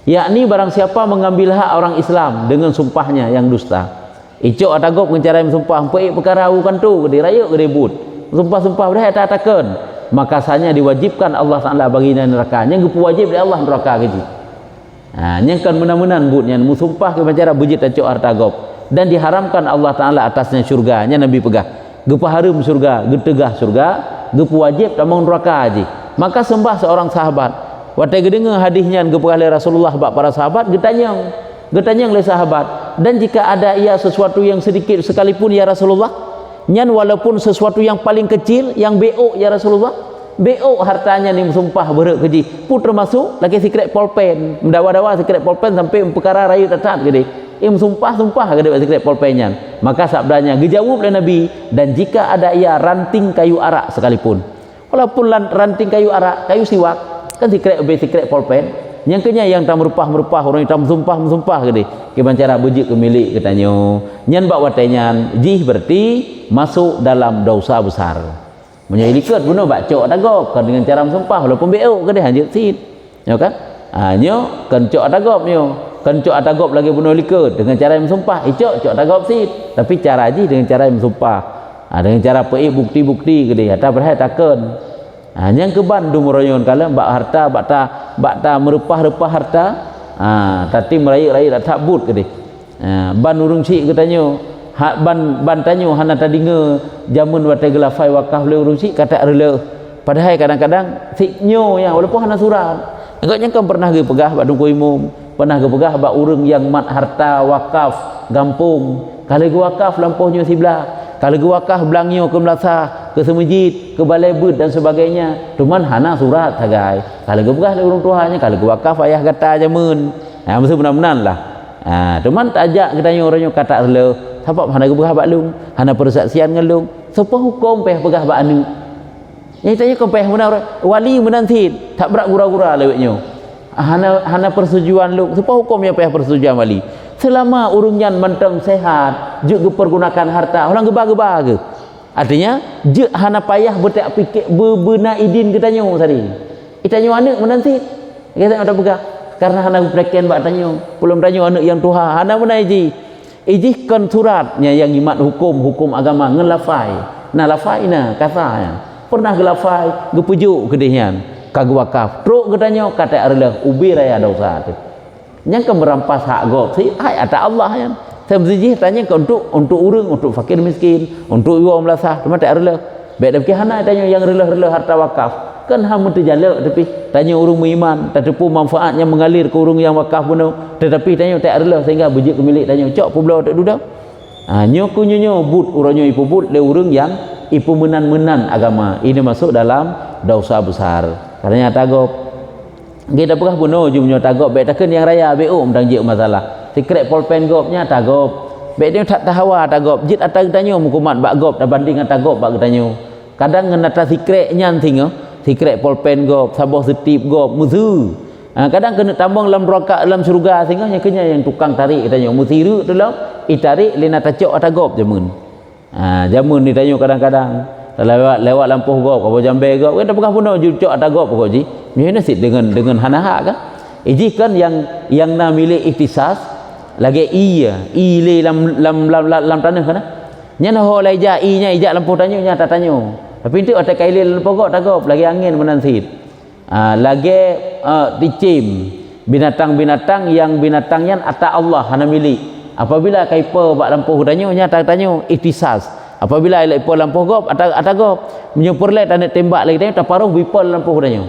yakni barang siapa mengambil hak orang Islam dengan sumpahnya yang dusta. Icok atagop mencara sumpah empai perkara bukan tu ke raya ke but sumpah-sumpah dah tak takkan, maka sanya diwajibkan Allah Taala bagi neraka yang gepu wajib dari Allah neraka gaji. Yang kan menan-menan butnya musumpah ke mencara bujit acok atagop dan diharamkan Allah Taala atasnya syurga nya Nabi pegah gepu harum syurga getegah syurga gepu wajib tamang neraka haji. Maka sembah seorang sahabat watai gedenga hadisnya gepu oleh Rasulullah bak para sahabat getanyang oleh sahabat, dan jika ada ia sesuatu yang sedikit sekalipun ya Rasulullah, nyan walaupun sesuatu yang paling kecil yang BO ya Rasulullah, BO hartanya ni sumpah berak keji pun termasuk lagi secret polpen mendawa-dawa secret polpen sampai perkara rayu tetap gede sumpah gede secret polpennya. Maka sabdanya dijawab oleh Nabi, dan jika ada ia ranting kayu arak sekalipun, walaupun ranting kayu arak kayu siwak kan secret polpen yang kenya yang tak merupah orang yang tak sumpah gede ke cara bujik ke milik katanya nyan bak watenya jih berarti masuk dalam dosa besar. Menyelikat guna baca atagop kan dengan cara sumpah walaupun BO gede hanya sit ya kan. Nyo kan cok atagop nyo kan cok atagop lagi bunuh likat dengan cara sumpah cok atagop sit, tapi cara jih dengan cara sumpah dengan cara bukti-bukti gede atau berhati takkan. Yang ke Bandung royon kala bak harta bak merupah harta tadi meraih tak but ke ban urung cik katanya ban tanyo hana tadinga jamun watai gelafai wakaf le urung cik kata rela padahal kadang-kadang siknyo ya walaupun hana surat agaknya kan pernah ge pegah bak dungku umum pernah ge pegah bak urang yang mat harta wakaf gampung kalau ge wakaf lampuhnya sebelah kalau ge wakaf belangnya ke Melasa ke semajid ke balai bud dan sebagainya cuman hana surat sagai kalau ge pegah urang tuanya kalau ge wakaf ayah kata jamun mesti benar-benar lah cuman tak ajak kita orangnya kata rela sebab hana ge pegah bak lung hana persaksian ngelung sepa hukum peh pegah bak anu yang tanya ke peh benar wali menantit tak berak gura-gura lewetnya hana persetujuan lu sepa hukumnya peh persetujuan wali selama urungan mentang sehat juga pergunakan harta orang gebah-gebah ke artinya je hana payah bertak pikir berbena idin katanya tadi itanya anak menanti kita ada pegah karena hana berperikan bak tanya belum tanya anak yang Tuhan hana mana ijihkan suratnya yang imat hukum agama ngelafai lafai kasanya pernah gelafai gepujuk kedihnya kag wakaf truk katanya kata adalah ubi raya dosa tu yang kan merampas hak gop si hai ada Allah ya semzijih tanya ke untuk urang untuk fakir miskin untuk iwa melasah cuma tak rela baik dah fikir hana tanya yang relah-relah harta wakaf kan hang terjalak tapi tanya urung beriman tak tepu manfaatnya mengalir ke urung yang wakaf pun tetapi tanya tak relah sehingga bejik ke milik tanya cok pula tak duduk nyoku nyonyo but uranyo ipu but le urung yang ipu menan-menan agama ini masuk dalam dosa besar katanya tagop kita pernah bunuh jumnya tagop baik takkan yang raya BO mendang je masalah secret polpen gopnya tagop baik dia tak tahawa tagop jit atas tanya mukumat bak gop dah banding atas gop bak tanya kadang ngan atas secret nyan tinggal secret polpen gop sabah setip gop muzu kadang kena tambang dalam rakaat dalam syurga sehingga kena yang tukang tarik tanya musiru tu lah itarik lena tacok atas gop jamun jamun ditanya kadang-kadang lewat lampu gop apa jambe gop kita pernah puno cok atas gop pokok ji ni nasib dengan hanaha kan iji kan yang na milik ihtisas lagi le lam tanah kan nya nah ho lai ja nya ijak lampu tanya nya tak tanya tapi itu ada kailil lampu gop tak gop lagi angin menansit lagi dicim binatang-binatang yang binatangnya atas Allah hana milik apabila kaipa bak lampu tanya nya tak tanya ihtisas apabila elak pol lampu gop atas gop menyempurlet dan tembak lagi tanya taparuh bipol lampu tanya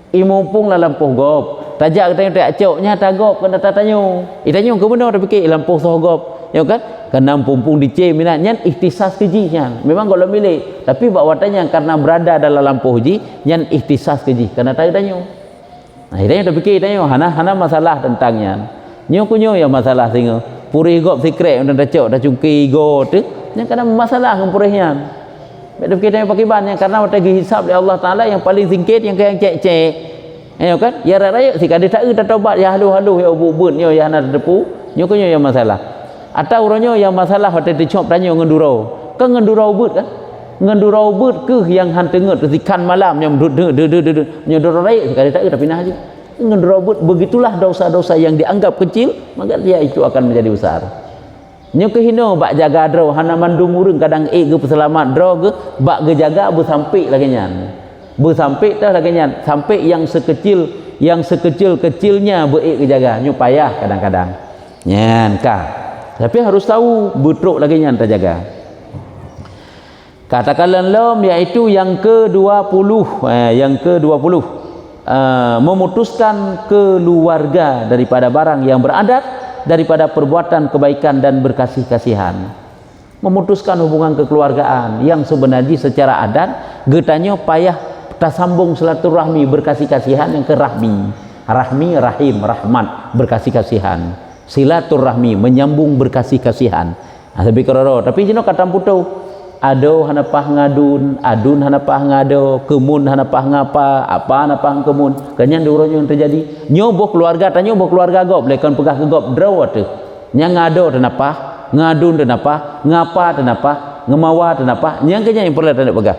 imumpung lah lampu gop tajak tanya tak coknya tak gop kena tanya tanya ke benar dah fikir lampu soh gop ya kan kena pumpung dicem minatnya ihtisas kejinya memang kalau milik tapi bak watanya karena berada dalam lampu ji nyan ihtisas keji kena tanya tanya dah fikir tanya hana masalah tentangnya nyo yang masalah singa purih gop secret dah cok dah cungki go tu yang kena masalah dengan purihnya dah fikir tanya pakai banyak karena watagi hisab dari Allah Taala yang paling singkit yang cek ya kan ya raya si kada tak taubat ya halu-halu ya ubun yo ya nak depu nyo yang masalah atau uranyo yang masalah hotel dicop tanya ngendurau kan ngendurau ubut kan ngendurau ubut ke yang han tenget sikan malam yang nyodor raya si kada tak pindah aja ngendurau ubut begitulah dosa-dosa yang dianggap kecil maka dia itu akan menjadi besar nyo hino bak jaga draw hana mandung urang kadang ke peselamat draw ke bak ge jaga bersampai lagi nyan bersampai dah lagi nyan sampai yang sekecil-kecilnya beik ke jaga nyo payah kadang-kadang nyan kah tapi harus tahu betruk lagi nyan terjaga katakanlah lom iaitu yang ke-20 memutuskan keluarga daripada barang yang beradat daripada perbuatan kebaikan dan berkasih-kasihan memutuskan hubungan kekeluargaan yang sebenarnya secara adat getanya payah tersambung silaturahmi berkasih-kasihan yang ke rahmi rahim rahmat berkasih-kasihan silaturahmi menyambung berkasih-kasihan tapi jino katam putu ado hanapah ngadun adun hanapah ngado kemun hanapah ngapa apa hanapah kemun kanyan duronyo yang terjadi nyoboh keluarga tanya nyoboh keluarga gop lekan pegah ke gop draw tu nya ngado tanapah ngadun tanapah ngapa tanapah ngemawa tanapah nyang kanya yang perlu tanap pegah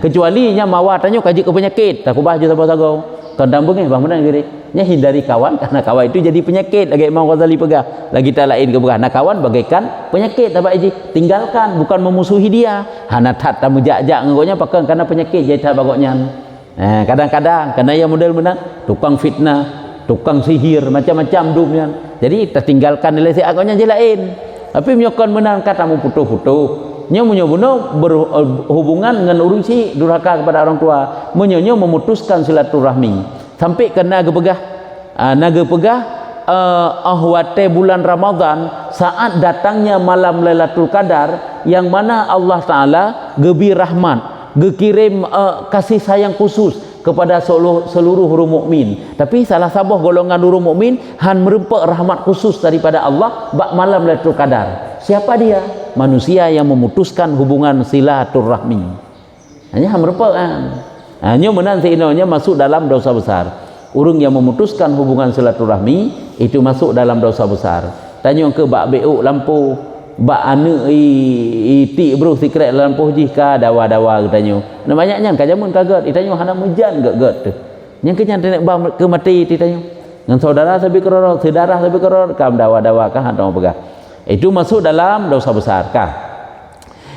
kecuali nya mawa tanya kaji ke penyakit tak kubah je sabar-sabar kandang bengih bang benar gini nya hindari kawan karena kawan itu jadi penyakit lagi Imam Ghazali pegah lagi tak lain ke pegah nak kawan bagaikan penyakit tak baik tinggalkan bukan memusuhi dia hana tak tamu jak-jak nggonya pakai karena penyakit jadi tak bagoknya kadang-kadang karena yang model menang tukang fitnah tukang sihir macam-macam dumnya jadi tertinggalkan nilai si agaknya je lain tapi menyokon menang katamu putuh-putuh nyo menyobuno berhubungan dengan urusi durhaka kepada orang tua menyonyo memutuskan silaturahmi sampai ke naga pegah ahwate bulan Ramadan saat datangnya malam Lailatul Qadar yang mana Allah Taala gebi rahmat gekirim kasih sayang khusus kepada seluruh huru mukmin tapi salah sabah golongan huru mukmin han merempak rahmat khusus daripada Allah bak malam Lailatul Qadar siapa dia manusia yang memutuskan hubungan silaturahmi hanya merempak hanya menanti inonya masuk dalam dosa besar urang yang memutuskan hubungan silaturahmi itu masuk dalam dosa besar tanya ke bak beuk lampu bak ane iti bro secret lampu jika dawa-dawa tanya banyaknya kajamun kaget ditanya hana mejan gak tu yang kenyan tenek bam ke mati ditanya dengan saudara sabi keror kam dawa-dawa kah hana pegah itu masuk dalam dosa besar kah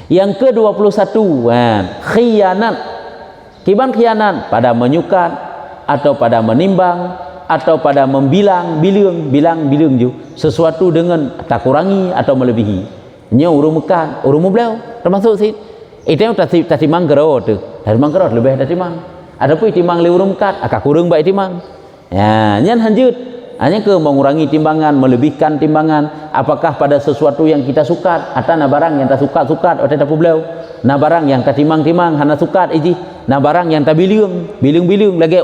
yang ke-21 khianat kiban khianat pada menyukat atau pada menimbang atau pada bilang ju sesuatu dengan tak kurangi atau melebihi nya urung mekan urung beliau termasuk sih Itu yang tak timang gerot tu. Timang gerot lebih dari timang. Adapun timang liurum kat, akak kurang baik timang. Ya, nyan hanjut. Hanya ke mengurangi timbangan, melebihkan timbangan. Apakah pada sesuatu yang kita sukat atau na barang yang tak sukat atau tak pulau. Na barang yang tak timang hana sukat iji. Na barang yang tak biling lagi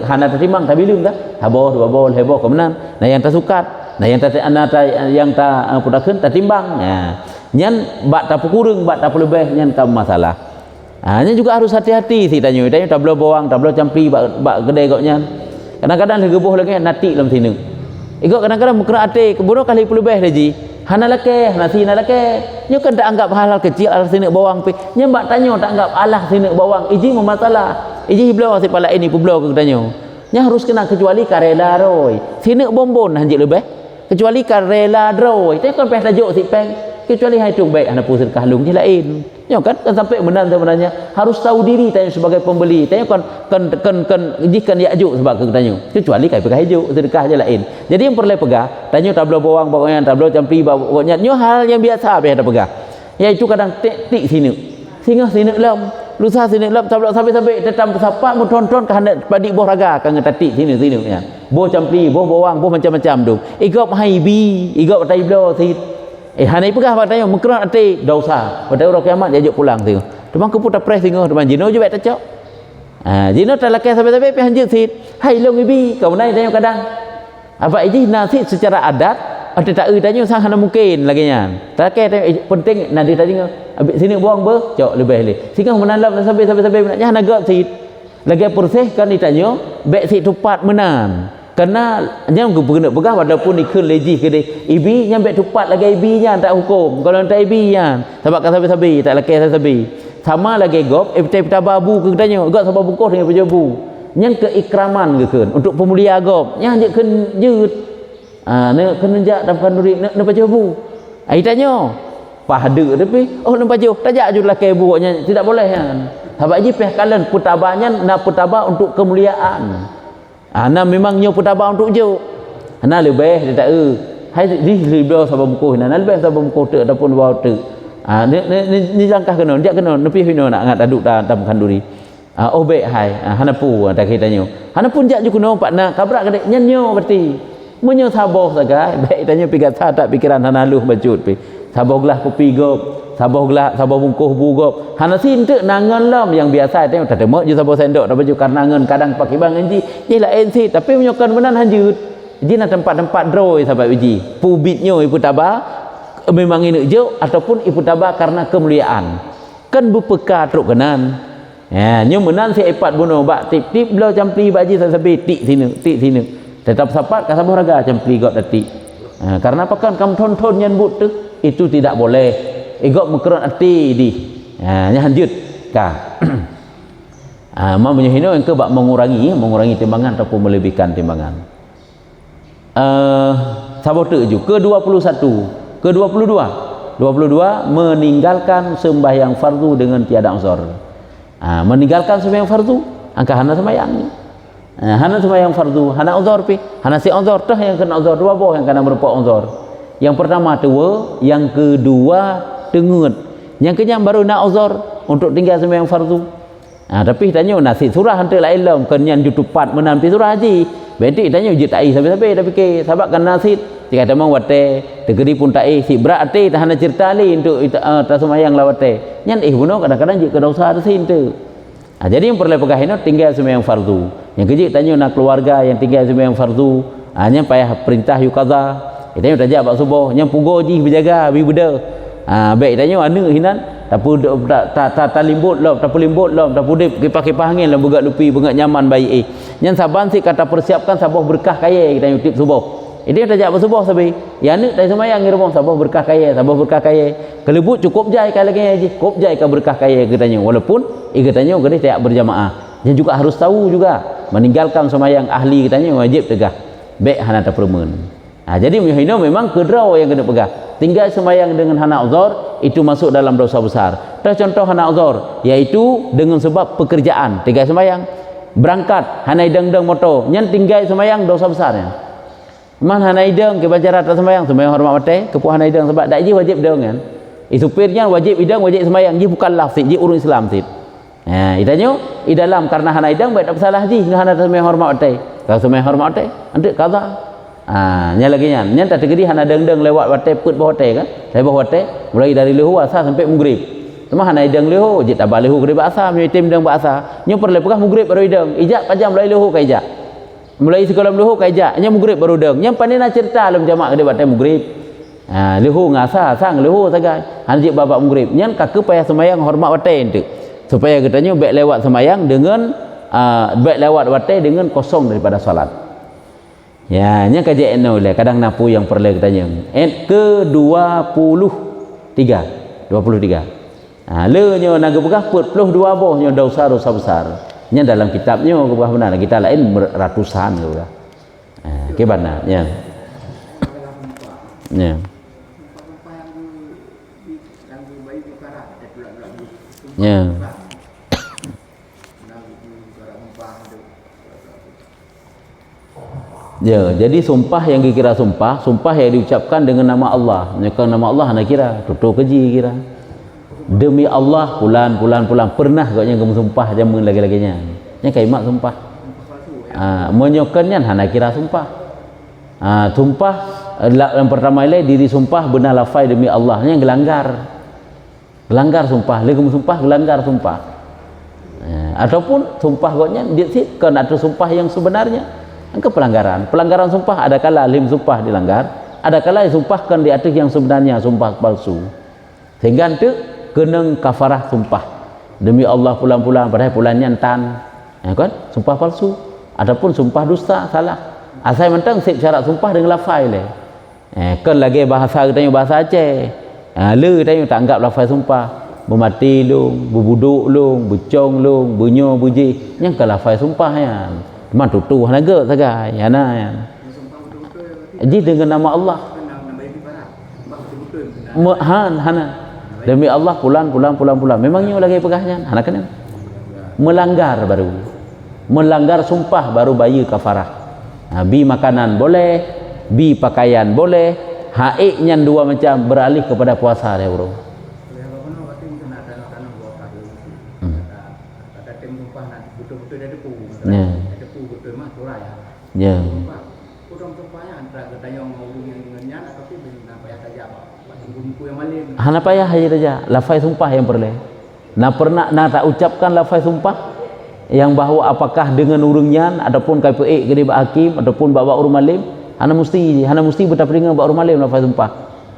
hana tak timang tak biling dah. Habo heboh kemenan. Nah yang tak sukat, nah yang tak pudakeun tak timbang. Ya. Nyan bak tak kurang, bak tak lebih nyan kam masalah. Nyan juga harus hati-hati si tanya tak boleh bawang, tak boleh campri bak gede kok nyan. Kadang-kadang legeboh lagi nati dalam sini. Ikut kadang-kadang mukra ate kebono kali lebih lagi. Hana lake, hana sina lake. Nyo kan tak anggap hal kecil alah sini bawang pi. Nyo bak tanyo tak anggap alah sini bawang. Iji memasalah. Iji hiblau si pala ini publau ke tanyo. Nyo harus kena kecuali karela roy. Sini bombon hanjik lebih. Kecuali karela roy. Tapi kan peh tajuk si peng. Kecuali hai tung baik anak pusat kahlung je lain. Nyo kan sampai benar sebenarnya harus tahu diri tanya sebagai pembeli. Tanya kan jikan yakjuk sebab ke tanya. Kecuali kai pegang hijau sedekah je lain. Jadi yang perlu pegang, tanya tak boleh bawang bawangnya, tak boleh campur bawangnya. Nyo hal yang biasa apa ada pegang. Iaitu kadang tik sini. Singa sini lam, lusa sini lam, tak boleh sampai tetap sapa mu tonton ke hendak padi boh raga kan ngatatik sini ya. Boh campur, boh bawang, boh macam-macam tu. Igop haibi, igop tai blo si hanai pegah pak tanya mengkeran ate dosa pada orang kiamat dia ajak pulang tu demang keputa pres singo demang jino juga tak cok jino tak lakai sampai-sampai pi hanjut sit hai long ibi kau nai tanya kadang apa ini nasi secara adat ada tak tanya sang hana mungkin lagi nya tak lakai tanya penting nanti tadi ambil sini buang ber cok lebih le sehingga menalam sampai nak hana gap sit lagi proses kan ditanya baik sit tupat menan karena yang guna pegah walaupun ikut leji ke dia ibi yang baik tupat lagi ibi nya tak hukum kalau tak ibi nya sebab kata sabi tak lakai sabi sama lagi gop pita babu ke tanya gop sebab bungkus dengan pejabu yang keikraman ke kan untuk pemulia gop yang je ken jut ne kenenjak dalam kanduri ne pejabu ai tanya pahde tapi ne paju tajak jut lakai buaknya tidak boleh kan sebab ji peh kalen putabanya nak putaba untuk kemuliaan ana memang nyo putabang untuk je ana lebih dia tak hai di libro sabab buku ana lebih sabab buku tu ataupun bawa tu ni langkah kena dia kena nepi hino nak ngat aduk dalam kanduri obek hai hana pu tak kita nyo hana pun jak ju kena pak nak kabrak kadek nyo berarti menyo saboh sagai baik tanya pigat tak pikiran hana luh bacut pi sabohlah kopi gop sabohlah sabah bungkuh bugop hana sintek nangan lam yang biasa tengok tak demak je sabah sendok dah baju karnangan kadang pakai bang enji je lah ensi tapi menyokan benan hanjut ji na tempat-tempat droi sahabat uji pubitnya ibu tabah memang ini je ataupun ibu tabah karena kemuliaan kan berpeka truk kanan nyo menan si ipat bunuh bak tip-tip belau campli baji sasabi tik sini tetap sapat ka sabah raga campli got detik karena apa kan kamu tonton nyan but tu itu tidak boleh igok mengkeran hati di nya hanjut ka mau menyehino yang ke bak mengurangi timbangan ataupun melebihkan timbangan sabote ju ke-21 ke-22 meninggalkan sembahyang fardu dengan tiada uzur meninggalkan sembahyang fardu angka hana sembahyang hana sembahyang fardu hana uzur pi hana si uzur tah yang kena uzur dua boh yang kena berupa uzur yang pertama tua yang kedua tengut yang kenyang baru nak uzur untuk tinggal sembahyang fardu tapi tanya nasi surah hantar lain lam kenyan jutupat menampi surah haji berarti tanya je tak sampai dah fikir sebab kan nasi jika demang wate tegeri pun tak si berat ate hana cerita li untuk tak sembahyang lawate nyan buno kadang-kadang je dosa sin tu jadi yang perlu pegang ini tinggal sembahyang fardu yang kejik tanya nak keluarga yang tinggal sembahyang fardu hanya payah perintah yukaza itu yang tajak bak subuh yang pugo ji berjaga bi beda baik tanya anu hinan tapu tak limbut lom tapu limbut lom tapu dip kipas angin lom begak lupi bengat nyaman baik yang saban si kata persiapkan sabah berkah kaya kita YouTube subuh ini tajak bersubuh sabi ya anu tak semayang ngirum sabah berkah kaya kelebut cukup jai kalau lagi cukup jai ka berkah kaya katanya walaupun katanya gede tak berjamaah dan juga harus tahu juga meninggalkan semayang ahli katanya wajib tegah baik hana tak permen jadi muhino memang kedraw yang kena pegang tinggal sembahyang dengan hana uzur itu masuk dalam dosa besar. Contoh hana uzur yaitu dengan sebab pekerjaan tinggal sembahyang berangkat hana ideng-deng motor nyen tinggal sembahyang dosa besarnya man hana ideng ke bacara atas sembahyang hormat mate kepuh hana ideng sebab dak ji wajib deng kan supirnya wajib idang wajib sembahyang ji bukanlah sit ji urang Islam sit. Idanyo i dalam karena hana idang baik tak salah ji hana sembahyang hormat atai. Kalau sembahyang hormat atai ande qada. Nya lagi nya tak tergedi hana deng-deng lewat watai put bawah watai kan. Saya bawah watai mulai dari lehu asar sampai maghrib. Cuma hana idang lehu je tak balehu maghrib asar mi tim deng asar. Nya perle pegah maghrib baru idang. Ijak pajam mulai lehu ka ijak. Mulai sekolah lehu ka ijak nya maghrib baru deng. Nya panina cerita dalam jamaah gede watai maghrib. Lehu ngasa sang lehu sagai hanjik babak maghrib nyan kake payah sembahyang hormat watai ente supaya katanya baik lewat sembahyang dengan baik lewat watai dengan kosong daripada solat ya nya kaji eno le kadang napu yang perlu katanya ke-23 le nya naga begah 42 boh nya dosa besar nya dalam kitabnya begah benar kita lain ratusan gitu ke benar ya ya ya ya jadi sumpah yang dikira sumpah yang diucapkan dengan nama Allah menyebutkan nama Allah anda kira tutup keji kira demi Allah pulan pernah agaknya kamu sumpah jamun lagi-laginya nya kaimak sumpah menyokannya anda kira sumpah sumpah yang pertama ile diri sumpah benar lafai demi Allah nya gelanggar sumpah lagi sumpah gelanggar sumpah ataupun sumpah goknya dia sih kan ada sumpah yang sebenarnya ke pelanggaran sumpah ada kala lim sumpah dilanggar ada kala disumpahkan di atas yang sebenarnya sumpah palsu sehingga itu kena kafarah sumpah demi Allah pulang-pulang padahal pulangnya entan kan sumpah palsu ataupun sumpah dusta salah asal mentang syarat sumpah dengan lafai le kan lagi bahasa katanya bahasa Aceh le tanya tak anggap lafaz sumpah bermati long berbuduk long bercong long bunyo buji yang ke lafaz sumpah ya memang tutuh naga sagai yana ya jadi dengan nama Allah hana demi Allah pulang memangnya lagi pegahnya hana kena melanggar sumpah baru bayi kafarah bi makanan boleh bi pakaian boleh haiknya dua macam beralih kepada puasa dia bro. Ya. Hana payah saja lafaz sumpah yang perlu. Pernah tak ucapkan lafaz sumpah yang bahawa apakah dengan urungnya ataupun KPI gede hakim ataupun bawa urung malim hana mesti bertapringan baru malam lafaz sumpah.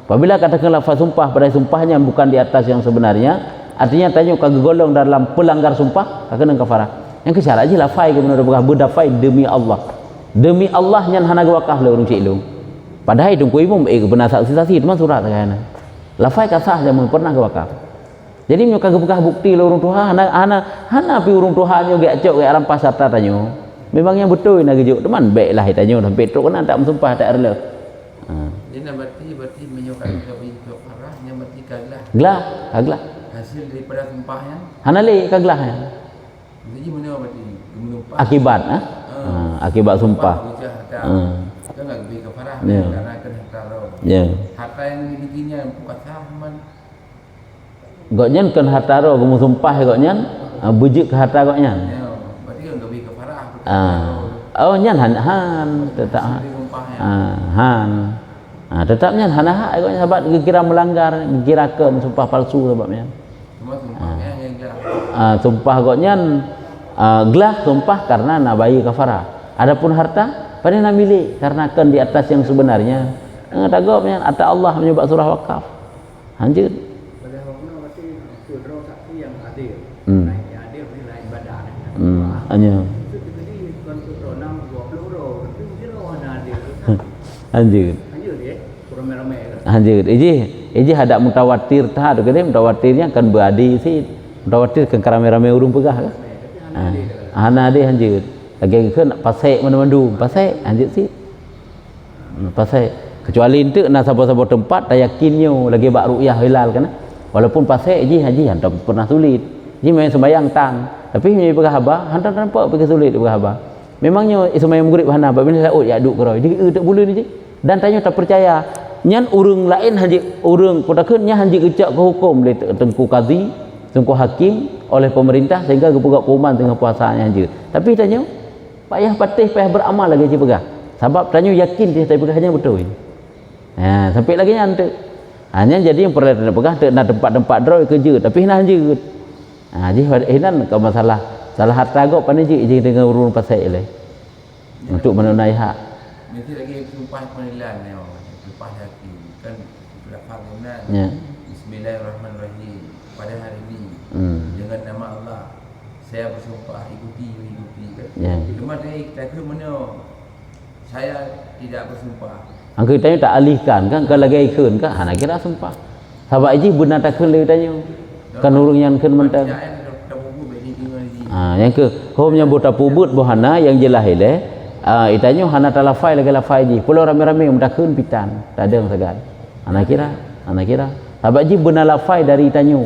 Apabila katakan lafaz sumpah pada sumpahnya bukan di atas yang sebenarnya, artinya tanya kagak golong dalam pelanggar sumpah kena kafarah. Yang kesyarat aja lafaz ke benar berdafai demi Allah. Demi Allah nyan hana wakaf le urung cilung. Padahal itu kuimu benar saksi itu mah surat kayana. Lafaz kasah jamun pernah wakaf. Jadi nyo kagak bekah bukti le urung tuha hana pi urung tuha nyo ge acok ge aram pasar tanyo. Memang yang betul nak gejuk teman baiklah ditanya dah petruk kan tak mensumpah tak rela dia berarti menyukai kafarah yang berarti kaglah hasil daripada sumpahnya hana le kaglah ya jadi mana berarti menumpah akibat akibat sumpah kan enggak lebih kafarah karena kena harta yang dimilikinya bukan sahman goknyan kan harta ro kamu sumpah goknyan bujuk ke harta goknyan oh nyan han tetap tetapnya han sahabat kira melanggar kirakan sumpah palsu sebabnya sumpah goknyan gelah sumpah karena nabai kafarah adapun harta pada nak milik karena kan di atas yang sebenarnya tak gopnya atas Allah menyebab surah wakaf lanjut pada waktu berarti surah saksi yang adil lain badan hanya anjir iji hadap mutawatir tah tu kene mutawatirnya kan beradi sih mutawatir kan rame-rame urung pegah kan hana ade anjir lagi kan pasai mana-mana pasai anjir sih pasai kecuali ente nak sabar-sabar tempat tak yakinnya lagi bak ru'yah hilal kan walaupun pasai iji haji hantar pernah sulit iji main sembahyang tang tapi ni pegah haba hantar nampak pergi sulit pegah haba memangnya sembahyang maghrib hana apabila laut ya duk keroi dia tak boleh ni dan tanya tak percaya nyan urang lain haji urang podakeun nya haji gecak ke hukum oleh tengku qadhi tengku hakim oleh pemerintah sehingga gepegak puman tengah puasanya haji. Tapi tanya payah patih payah beramal lagi haji pegah. Sebab tanya yakin dia tapi pegahnya betul. Ha sampai lagi nya hante. Hanya jadi yang perlu nak pegah nak tempat-tempat draw kerja tapi hina haji. Ha jadi hinan ke masalah salah harta gok pan haji dengan urun pasal ile. Untuk menunai hak. Nanti lagi sumpah pengadilan ni, sumpah hakim kan berapa bulan. Ya. Bismillahirrahmanirrahim. Pada hari ini dengan nama Allah saya bersumpah ikuti kan. Ya. Cuma kita ke mana saya tidak bersumpah. Angka tanya tak alihkan kan kalau lagi ikun kan anak kira sumpah. Sebab ini benar tak kena tanya. Kan urang yang kena mentang. Yang ke home yang buta pubut bohana yang jelas ile. Itanya hana talafai lagi lafai ji. Pulau rame-rame mentakun pitan. Tak ada yang segan. Anak kira. Sebab ji benar lafai dari itanya.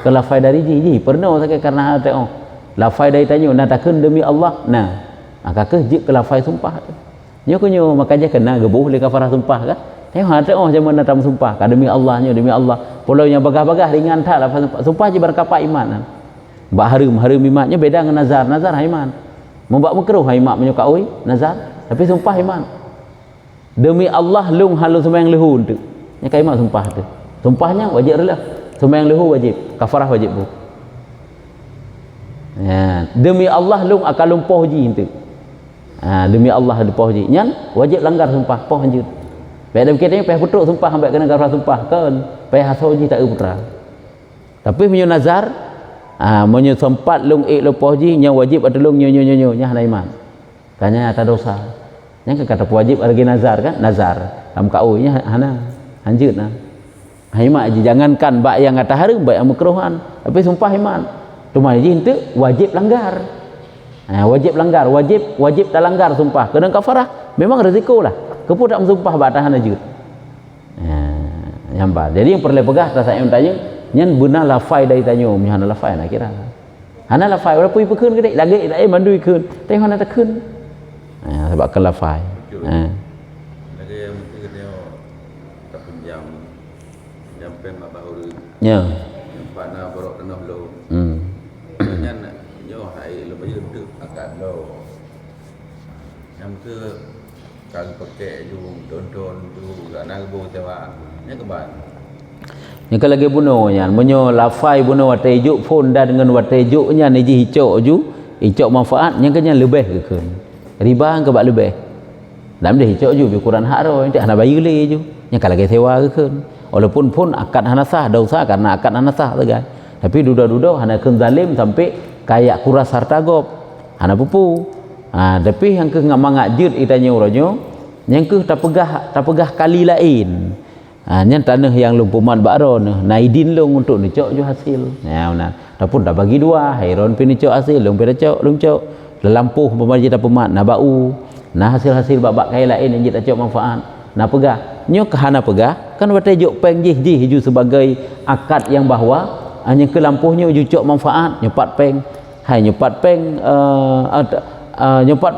Ke lafai dari ji pernah sakit karena hal tengok. Lafai dari itanya nak takun demi Allah. Nah, kakak ji ke lafai sumpah. Nyo kunyo makanya kena gebuh le kafarah sumpah kan. Tengok hal tengok macam mana tam sumpah. Ka demi Allahnya demi Allah. Pulau yang bagah-bagah ringan tak lafai sumpah. Sumpah ji berkapa iman. Mbak harum imannya beda dengan nazar iman. Membak makruh imak menyuka oi nazar tapi sumpah iman demi Allah lung halu sembahyang lehu tu nya kai mak sumpah tu sumpahnya wajib rela sembahyang lehu wajib kafarah wajib bu ya demi Allah lung akan lumpuh ji tu demi Allah lumpuh ji nyan wajib langgar sumpah poh anjut baik dalam kitanya payah putuk sumpah sampai kena kafarah sumpah kan payah hasau ji tak putra tapi menyo nazar menyo sempat lung lepoh ji nya wajib adulung nyo nya hana iman kanya ada dosa nya kata wajib lagi nazar kan nazar am kau nya hana hanjut nah iman ji jangankan bak yang kata harum bak yang makruhan tapi sumpah iman cuma ji henteu wajib langgar wajib tak langgar sumpah kena kafarah memang rezeko lah kepu tak mensumpah bak tahan ajut nyampa jadi yang perlu pegah tak saya tanya nyan benar lafai dari tanyo nya hana lafai nak kira hana lafai ora pui pekeun gede lagi dak mandu ikeun teh hana tekeun sebab ke lafai lagi yang kita tak pinjam pen mak bahu ya pana borok tanah lo nyan nyo hai lo baju tu akan lo yang ke kali pakai ju don tu kana bo tewaan nya keban yang lagi bunuh nya menyo lafai bunuh watejuk pun dah dengan watejuk nya ni ji hicok ju hicok manfaat yang kenya lebih ke riba ke bak lebih dalam dia hicok ju ukuran hak ro tidak hana bayu le ju yang lagi sewa ke walaupun pun akad hana sah dosa karena akad hana sah tegas tapi duda-duda hana keun zalim sampai kayak kuras harta gop hana pupu tapi yang ke ngamang ajut itanya uranyo yang ke tak pegah kali lain nyan tanah yang lumpuman bakron naidin long untuk necok jo hasil ya benar tapi dah bagi dua hairon pi necok hasil long pi necok lampuh pemaji dah pemat na bau na hasil bak kai lain yang kita cok manfaat na pegah nyo kahana pegah kan wate jok peng ji ju sebagai akad yang bahawa hanya ke lampuhnya ju cok manfaat nyepat peng nyepat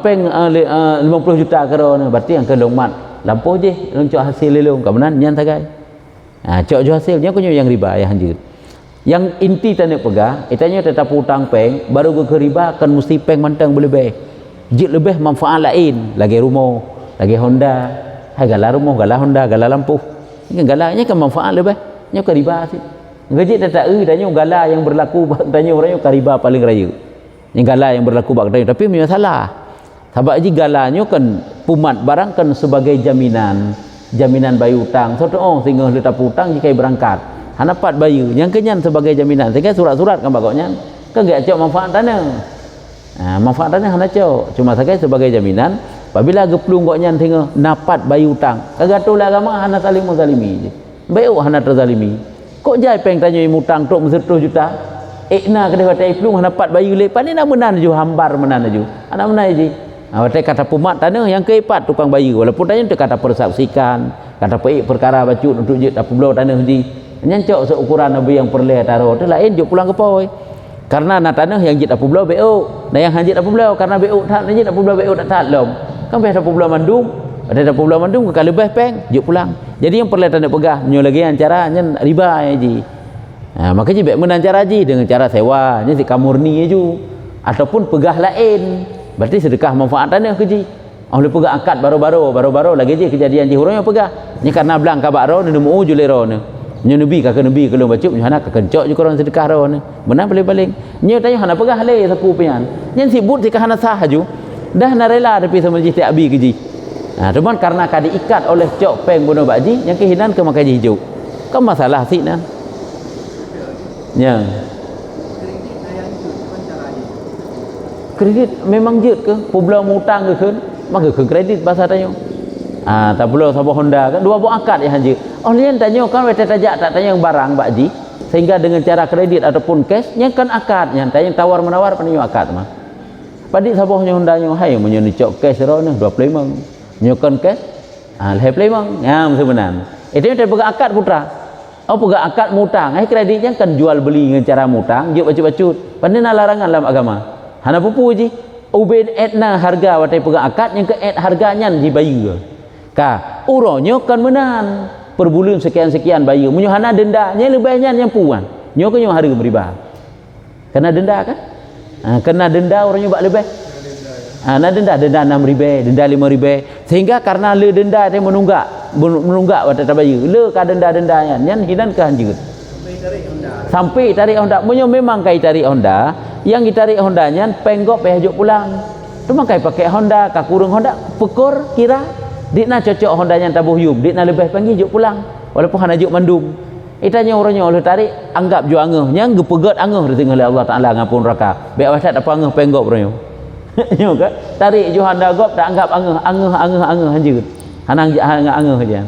peng 50 juta karo berarti yang ke longmat lampu je cok hasil lelong kebenan nyan tagai cok jo hasilnya kunyo yang riba ya hanjut yang inti tanya pegah itanya tetap hutang peng baru ke riba kan mesti peng mantang boleh lebih jik lebih manfaat lain lagi rumah lagi Honda gala rumah gala Honda gala lampu ini galanya kan manfaat lebih nya ke riba sih ngajik tak tanya gala yang berlaku tanya orang ke riba paling raya yang gala yang berlaku bak tanya tapi punya salah sebab ji galanyo kan pumat barang kan sebagai jaminan bayu hutang so sehingga letak hutang jika berangkat hana pat bayu yang kenyan sebagai jaminan sehingga surat-surat kan bagoknya kan gak cok manfaat tanah manfaat tanah hana cok cuma sebagai jaminan apabila geplung goknya sehingga napat bayu hutang kagatul agama hana saling menzalimi je bayu hana terzalimi kok jai peng tanya hutang tok 10 juta na kedai hotel plung hana pat bayu le pani nak menan ju hambar menan ju ana menai ji Awak kata pumat tanah yang keipat tukang bayu walaupun tanya tu kata persaksikan kata perkara bacut untuk je tak pulau tanah di nyancok seukuran nabi yang perleh taruh tu lain je pulang ke poi karena na tanah yang je tak pulau BO dan yang hanjit tak pulau karena BO tak hanjit tak pulau BO tak lom kan biasa pulau mandum Ada pulau mandum kalau lebih peng juk pulang. Jadi yang perlu tanda pegah nyo lagi yang caranya riba haji. Makanya baik menan cara haji dengan cara sewa nya si kamurni ju ataupun pegah lain. Berarti sedekah manfaatannya ke ji. Oleh pegah akad baru-baru lagi je kejadian ji hurang yang pegah. Nya karena belang ka baro nemu ju lero ne. Nya nabi ka nabi kalau baca nya anak kencok ju korang sedekah ro ne. Benar paling-paling. Nya tanya hana pegah le saku pian. Nya sibut si kahana sah ju. Dah na rela tapi sama ji tak abi ke ji. Cuman karena ka diikat oleh cok peng bunuh bakji yang kehinan ke makai hijau. Kan masalah sih nan. Ya. Kredit memang jut ke? Pula mutang ke kan? Maka ke kredit bahasa tanya. Tak perlu sabah Honda kan dua buah akad yang haji. Oh lian tanya kan wete tajak tak tanya yang barang bakji sehingga dengan cara kredit ataupun cash yang kan akad yang tanya tawar menawar penyu akad mah. Padik sabahnya Honda nyo hai menyu cok cash ro ne 25. Nyokan cash leh memang ngam sebenan itu yang pegang akad putra pegang akad mutang kreditnya kan jual beli dengan cara mutang juk bacut-bacut pandai larangan dalam agama hana pupu ji ubin etna harga watai pegang akad yang ke et harganya ji bayu ka uronyo kan menan per bulan sekian-sekian bayu munyo hana dendanya lebihnya yang puan nyo kan harga beriba kena denda kan kena denda orangnya bak lebih denda 6,000 denda 5,000 sehingga karena le denda dia menunggak wadah tabayu le ka denda-dendanya nyan hidan ka hanjut sampai tarik Honda munyo memang kai tarik Honda yang ditarik Hondanya penggok hajuk pulang cuma kai pakai Honda ka kurung Honda pekur kira dikna cocok Hondanya tabuh yum dikna lebih panggil juk pulang walaupun hana juk mandum itanya orangnya oleh tarik anggap ju angeuh nyang gepegot angeuh dengan Allah Taala ngapun raka be wasat apa angeuh penggok orangnya nyo kan tarik ju Honda gop tak anggap angeuh hanjut hanang angeuh aja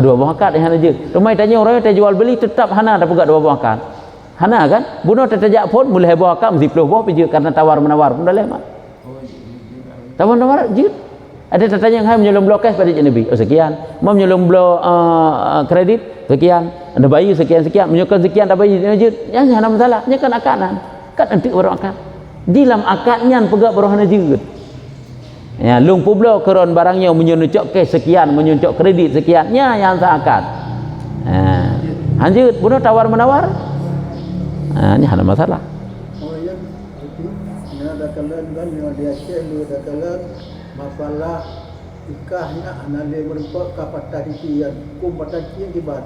dua buah akad yang hanjut rumai tanya orang yang jual beli tetap hana tak pegat dua buah akad hana kan bunuh terjak pun boleh buah akad mesti 10 buah pijak karena tawar menawar pun dah lemat tawar menawar jut ada tertanya hai menyolong blok cash pada Nabi sekian mau menyolong blok kredit sekian ada bayi sekian menyokong sekian tak bayi jut yang hana masalah nya kan akadan kan nanti orang akad dilam akadnya pegak berohana juga ya lung publo keron barangnya menyuncok ke sekian menyuncok kredit sekiannya yang tak akad lanjut bunuh tawar menawar ini ada masalah ya ini ada kalian kan yang dia cek ada kalian masalah nikahnya anak dia merupakan kapatah titi yang hukum patah titi yang kibat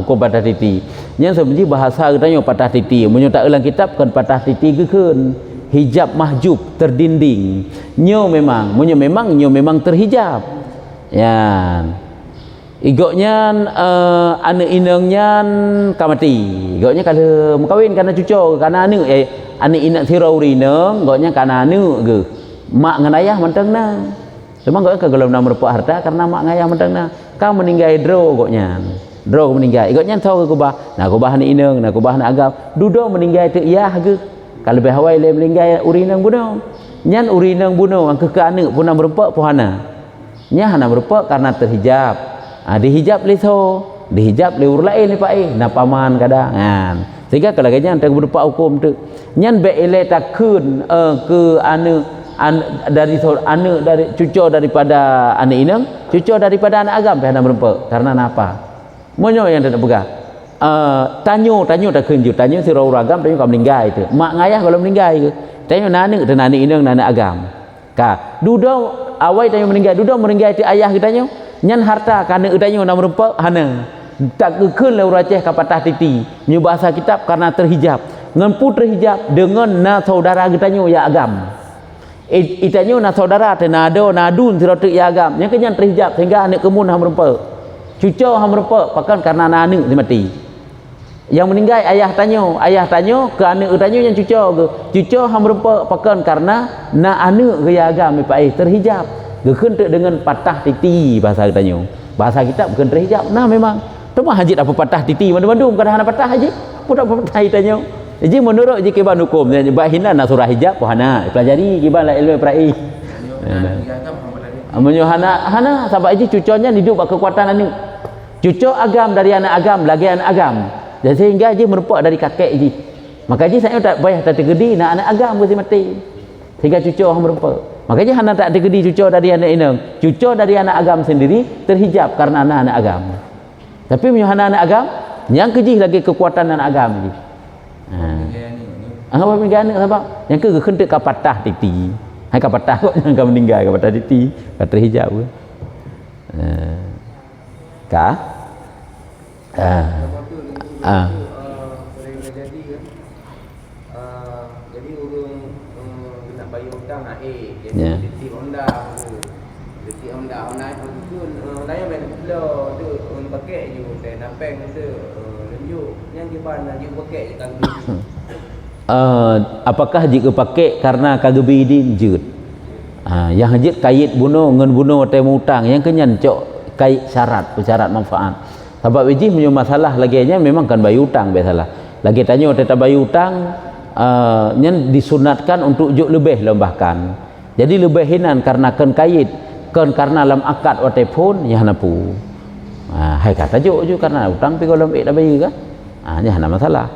hukum patah titi yang sebenarnya bahasa katanya patah titi menyutak ulang kitab kan patah titi gekeun hijab mahjub terdinding nyo memang terhijab ya igoknya ane inengnya kamati igoknya kalau kawin karena cucu karena anu ane inak sirau rineng igoknya karena anu ge mak ngan ayah mentengna cuma igoknya kagolong nama merupakan harta karena mak ngayah mentengna kau meninggal dro igoknya dro meninggal igoknya tahu ke kubah nah kubah ane ineng nah kubah ane agam dudo meninggal tu iya ge kalau behawai le melinggai urinang bunuh nyan urinang bunuh ang kekane pun merupak pohana nya hana merupak karena terhijab dihijab liso dihijab le ur lain ni pak na paman kadang sehingga kalau ganya antara berupa hukum tu nyan be ele takun ke anu dari anu dari cucu daripada anak inang cucu daripada anak agam hana merupak karena napa monyo yang tidak pegang tanyo tak kenju tanyo si ragam tanyo kau meninggal itu mak ngayah kalau meninggal itu tanyo nani inang nani agam ka dudo awai tanyo meninggal itu ayah kita nyan harta karena tanyo nama rupa hana tak keun le uraceh kapatah titi nyu bahasa kitab karena terhijab ngan pu terhijab dengan na saudara kita ya agam itanyo na saudara tenado nadun sirotek ya agam nya kenyan terhijab sehingga anak kemun ham rupa cucu ham rupa pakan karena nani mati yang meninggal ayah tanyo ke anak tanyo yang cucu ham rupa pakan karena na anak ke agam pak terhijab gekeun dengan patah titi bahasa tanyo bahasa kita bukan terhijab nah memang tu mah haji apa patah titi mandum kadang ada patah haji budak patah tanyo jadi menurut ji kiban hukum bahina na surah hijab pohana pelajari kiban la ilmu prai amunyo hana sampai ji cucunya hidup kekuatan anu cucu agam dari anak agam lagi anak agam dan sehingga dia merupak dari kakek ji maka ji saya tak payah tak tergedi nak anak agam mesti mati sehingga cucu orang merupak Makanya hana tak ada kedi cucur dari anak inang. Cucur dari anak agam sendiri terhijab karena anak agam. Tapi punya anak agam yang kejih lagi kekuatan anak agam ni. Apa mengani sebab yang ke kentek kapatah titi. Hai kapatah kok jangan meninggal kapatah titi, kata hijab ke. Ka? Jadi urung nak bayar hutang nak Ya. jadi detik Honda naik tu layan main pula tu pakai je teh napeng tu lenjuk yang di mana je pakai je kan. Apakah jika pakai karena kagebi din jut? Yang hajit kait bunuh ngan bunuh temu hutang yang kenyan cok kait syarat manfaat. Sebab wiji punya masalah lagi nya memang kan bayar hutang biasalah. Lagi tanya tetap bayar hutang yang disunatkan untuk juk lebih lembahkan. Jadi lebih hinan karena kan kait kan karena lam akad wa telefon ya hanapu. Hai kata juk karena hutang pi kalau dak bayar kan. Nya hana masalah.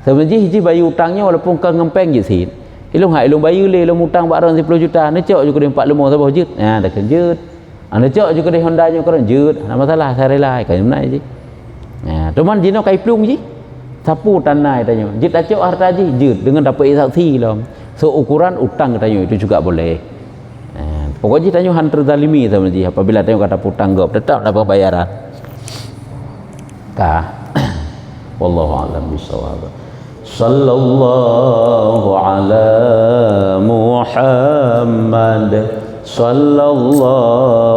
Sebenarnya hiji bayar hutangnya walaupun kan ngempeng je sit. Ilung bayar le ilung hutang 410 juta ni cok juga dia 45 sabah jut. Dah kenjut. Anda cok juga di Honda nya kan jut. Hana masalah saya rela kai menai je. Teman jino kai plung je. Sapu tanai tanya. Jut acok harta je jut dengan dapat saksi lah. So ukuran utang tanya itu juga boleh. Pokoknya tanya han terzalimi sebenarnya apabila tanya kata hutang gop tetap dapat bayaran. Wallahu a'lam bishawab. Sallallahu ala Muhammad sallallahu